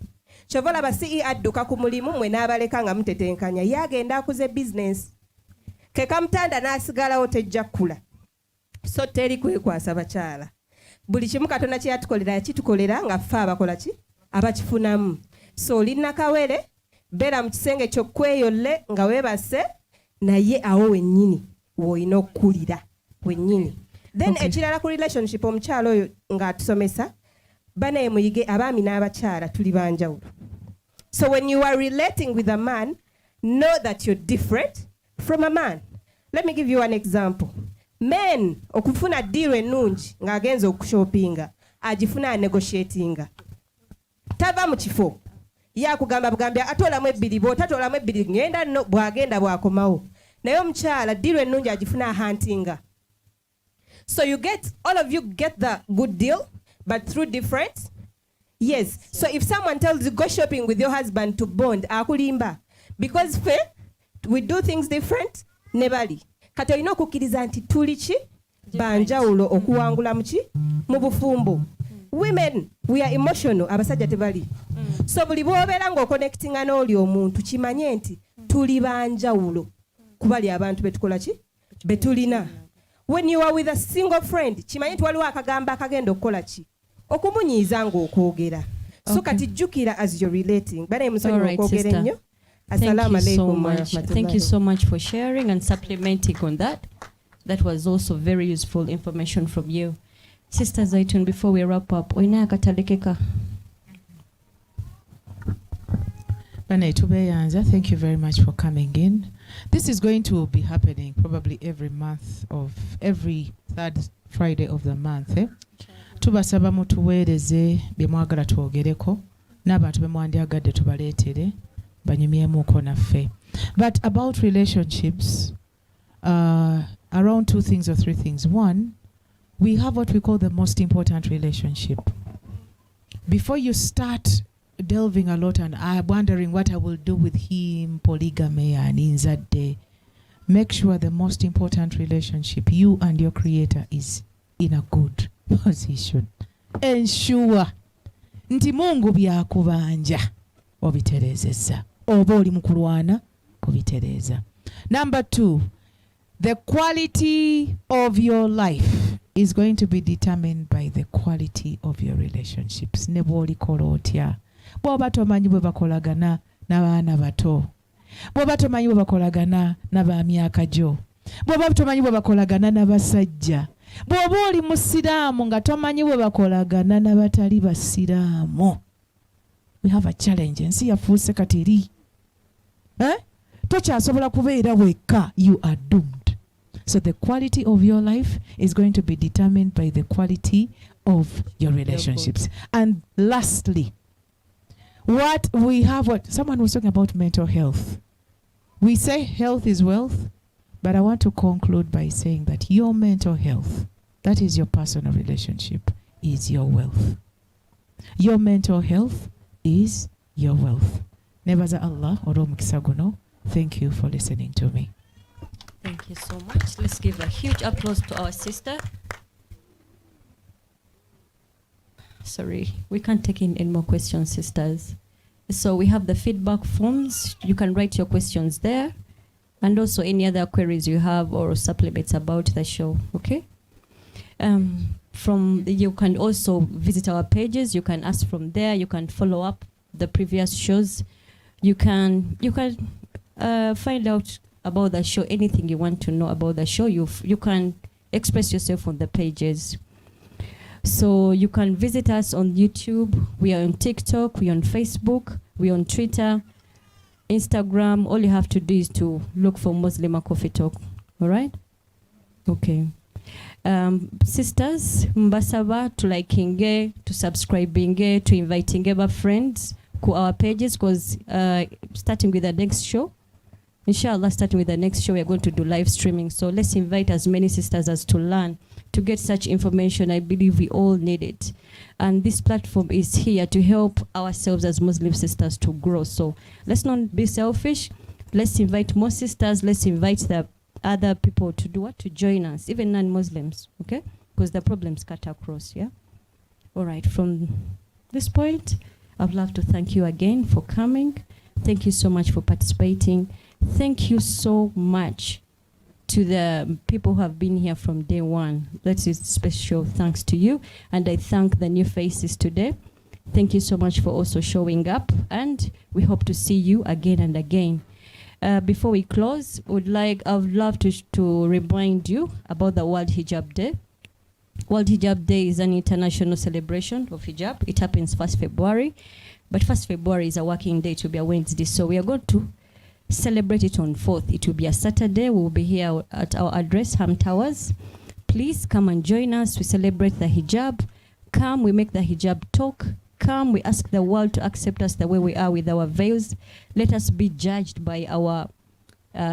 Kyova olaba si adduka ku mulimu mwe n'abaleka nga mutetenkanya ye agenda akuze bizinesi. Ke kamutanda n'asigalawo tejja kkula. So teri kwekwasa bakyala. Buli kimu Katonda kye yatukolera yakitukolera nga ffe abakola ki? Abakifunamu. So oli nakawere beera mu kisenge ky'okweyolle nga weebase naye awo wennyini w'olina okkulira wennyini. Then ekirala ku relationship omukyala oyo ng'atusomesa banaye muyige abaami n'abakyala tuli banjawulo. So when you are relating with a man, know that you're different from a man. Let me give you an example. Men okufuna deal ennungi ng'agenza okushopinga agifuna negotiatinga. Tava mu kifo yakugamba bugambya atoolamu ebbiri bw'otatoolamu ebbiri ngenda nno bw'agenda bw'akomawo. Naye omukyala deal ennungi agifuna huntinga. So you get, all of you get the good deal, but through difference. Yes. So if someone tells you go shopping with your husband to bond, akulimba. because fe we do things different ne bali kati olina okukkiriza nti tuli ki banjawulo okuwangula muki mu bufumbo. Women we are emotional, abasajja tebali. So buli bw'obeera ng'oconnectinga n'oli omuntu kimanye nti tuli banjawulo kubali abantu betukola ki betulina. When you are with a single friend kimanye nti waliwo akagamba akagenda okukola ki okumunyiiza ng'okwogera. So kati jjukira as you're relating bane musonyi okwogera ennyo. Assalamu alaikum wa rahmatullahi. Thank you so much for sharing and supplementing on that. That was also very useful information from you. Sister Zaitun, before we wrap up, oina akatalekeka. Bane tubeyanza, thank you very much for coming in. This is going to be happening probably every third Friday of the month. Tubasaba mutuweereze bye mwagala twogereko n'abantu be mwandyagadde tubaleetere banyumyemuko naffe. But about relationships, around 2 things or 3 things. One, we have what we call the most important relationship. Before you start delving a lot and wondering what I will do with him, polygamy and inzadde, make sure the most important relationship, you and your creator, is in a good position. Ensure nti Mungu byakubanja obiterezeza oba oli mu kulwana kubitereza. Number 2, the quality of your life is going to be determined by the quality of your relationships. Ne bw'olikola otya, bw'oba tomanyi bwe bakolagana n'abaana bato, bw'oba tomanyi bwe bakolagana n'abamyaka gyo, bw'oba tomanyi bwe bakolagana n'abasajja, bw'oba oli musiraamu nga tomanyi bwe bakolagana n'abatali basiraamu. We have a challenge. Ensi yafuuse kati eri. Tokyasobola kubeera wekka. You are doomed. So the quality of your life is going to be determined by the quality of your relationships. And lastly, someone was talking about mental health. We say health is wealth, but I want to conclude by saying that your mental health, that is your personal relationship, is your wealth. Your mental health is your wealth. Nebaza Allah oro mukisa guno. Thank you for listening to me. Thank you so much. Let's give a huge applause to our sister. Sorry, we can't take in any more questions, sisters. So we have the feedback forms. You can write your questions there. And also any other queries you have or supplements about the show, okay? You can also visit our pages. You can ask from there. You can follow up the previous shows. You can find out about the show, anything you want to know about the show. You can express yourself on the pages. So you can visit us on YouTube. We are on TikTok. We are on Facebook. We are on Twitter, Instagram. All you have to do is to look for Muslim Coffee Talk. All right? Okay. Sisters, mbasaba to likinge, to subscribing, to inviting our friends to our pages, because starting with the next show, inshallah, starting with the next show, we are going to do live streaming. So let's invite as many sisters as to learn, to get such information. I believe we all need it. And this platform is here to help ourselves as Muslim sisters to grow. So let's not be selfish. Let's invite more sisters. Let's invite the other people to do what? To join us, even non-Muslims, okay? Because the problems cut across, yeah? All right, from this point, I'd love to thank you again for coming. Thank you so much for participating. Thank you so much to the people who have been here from day one. That's a special thanks to you. And I thank the new faces today. Thank you so much for also showing up. And we hope to see you again and again. Before we close, I would love to remind you about the World Hijab Day. World Hijab Day is an international celebration of hijab. It happens 1st February. But 1st February is a working day, to be a Wednesday. So we are going to celebrate it on 4th. It will be a Saturday. We will be here at our address, Ham Towers. Please come and join us. We celebrate the hijab. Come, we make the hijab talk. Come, we ask the world to accept us the way we are with our veils. Let us be judged by our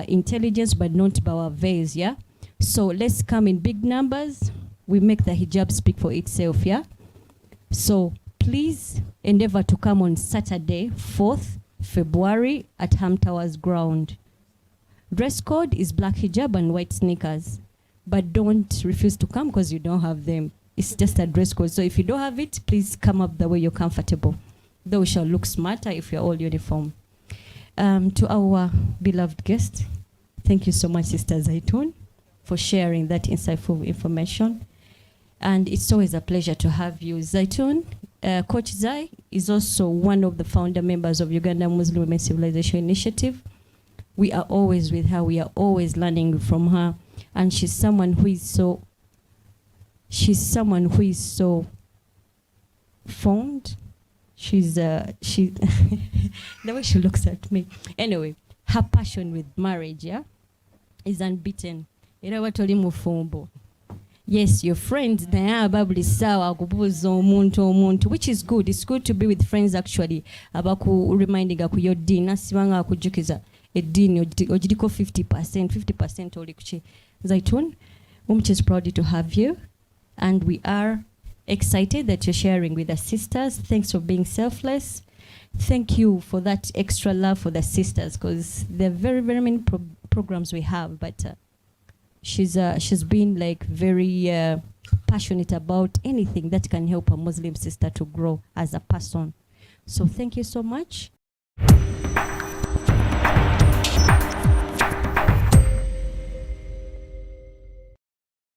intelligence, but not by our veils, yeah? So let's come in big numbers. We make the hijab speak for itself, yeah? So please endeavor to come on Saturday, 4th February at Ham Towers ground. Dress code is black hijab and white sneakers, but don't refuse to come because you don't have them. It's just a dress code. So if you don't have it, please come up the way you're comfortable. Though we shall look smarter if you're all uniform. To our beloved guest, thank you so much, Sister Zaitun, for sharing that insightful information. And it's always a pleasure to have you. Zaitun, Coach Zai is also one of the founder members of Uganda Muslim Women Civilization Initiative. We are always with her. We are always learning from her. And she's someone who is so fond. She's the way she looks at me. Anyway, her passion with marriage, is unbeaten. Era watoli mufumbo. Yes, your friends naye ababuli sawa akubuuza omuntu, which is good. It's good to be with friends actually. Abaku reminding ku your dina sibanga akujukiza edini ojiriko 50% oli kuchi. Zaitun, which is proud to have you, and we are excited that you're sharing with us, sisters. Thanks for being selfless. Thank you for that extra love for the sisters, because there are very, very many programs we have, but she's been like very passionate about anything that can help a Muslim sister to grow as a person. So thank you so much.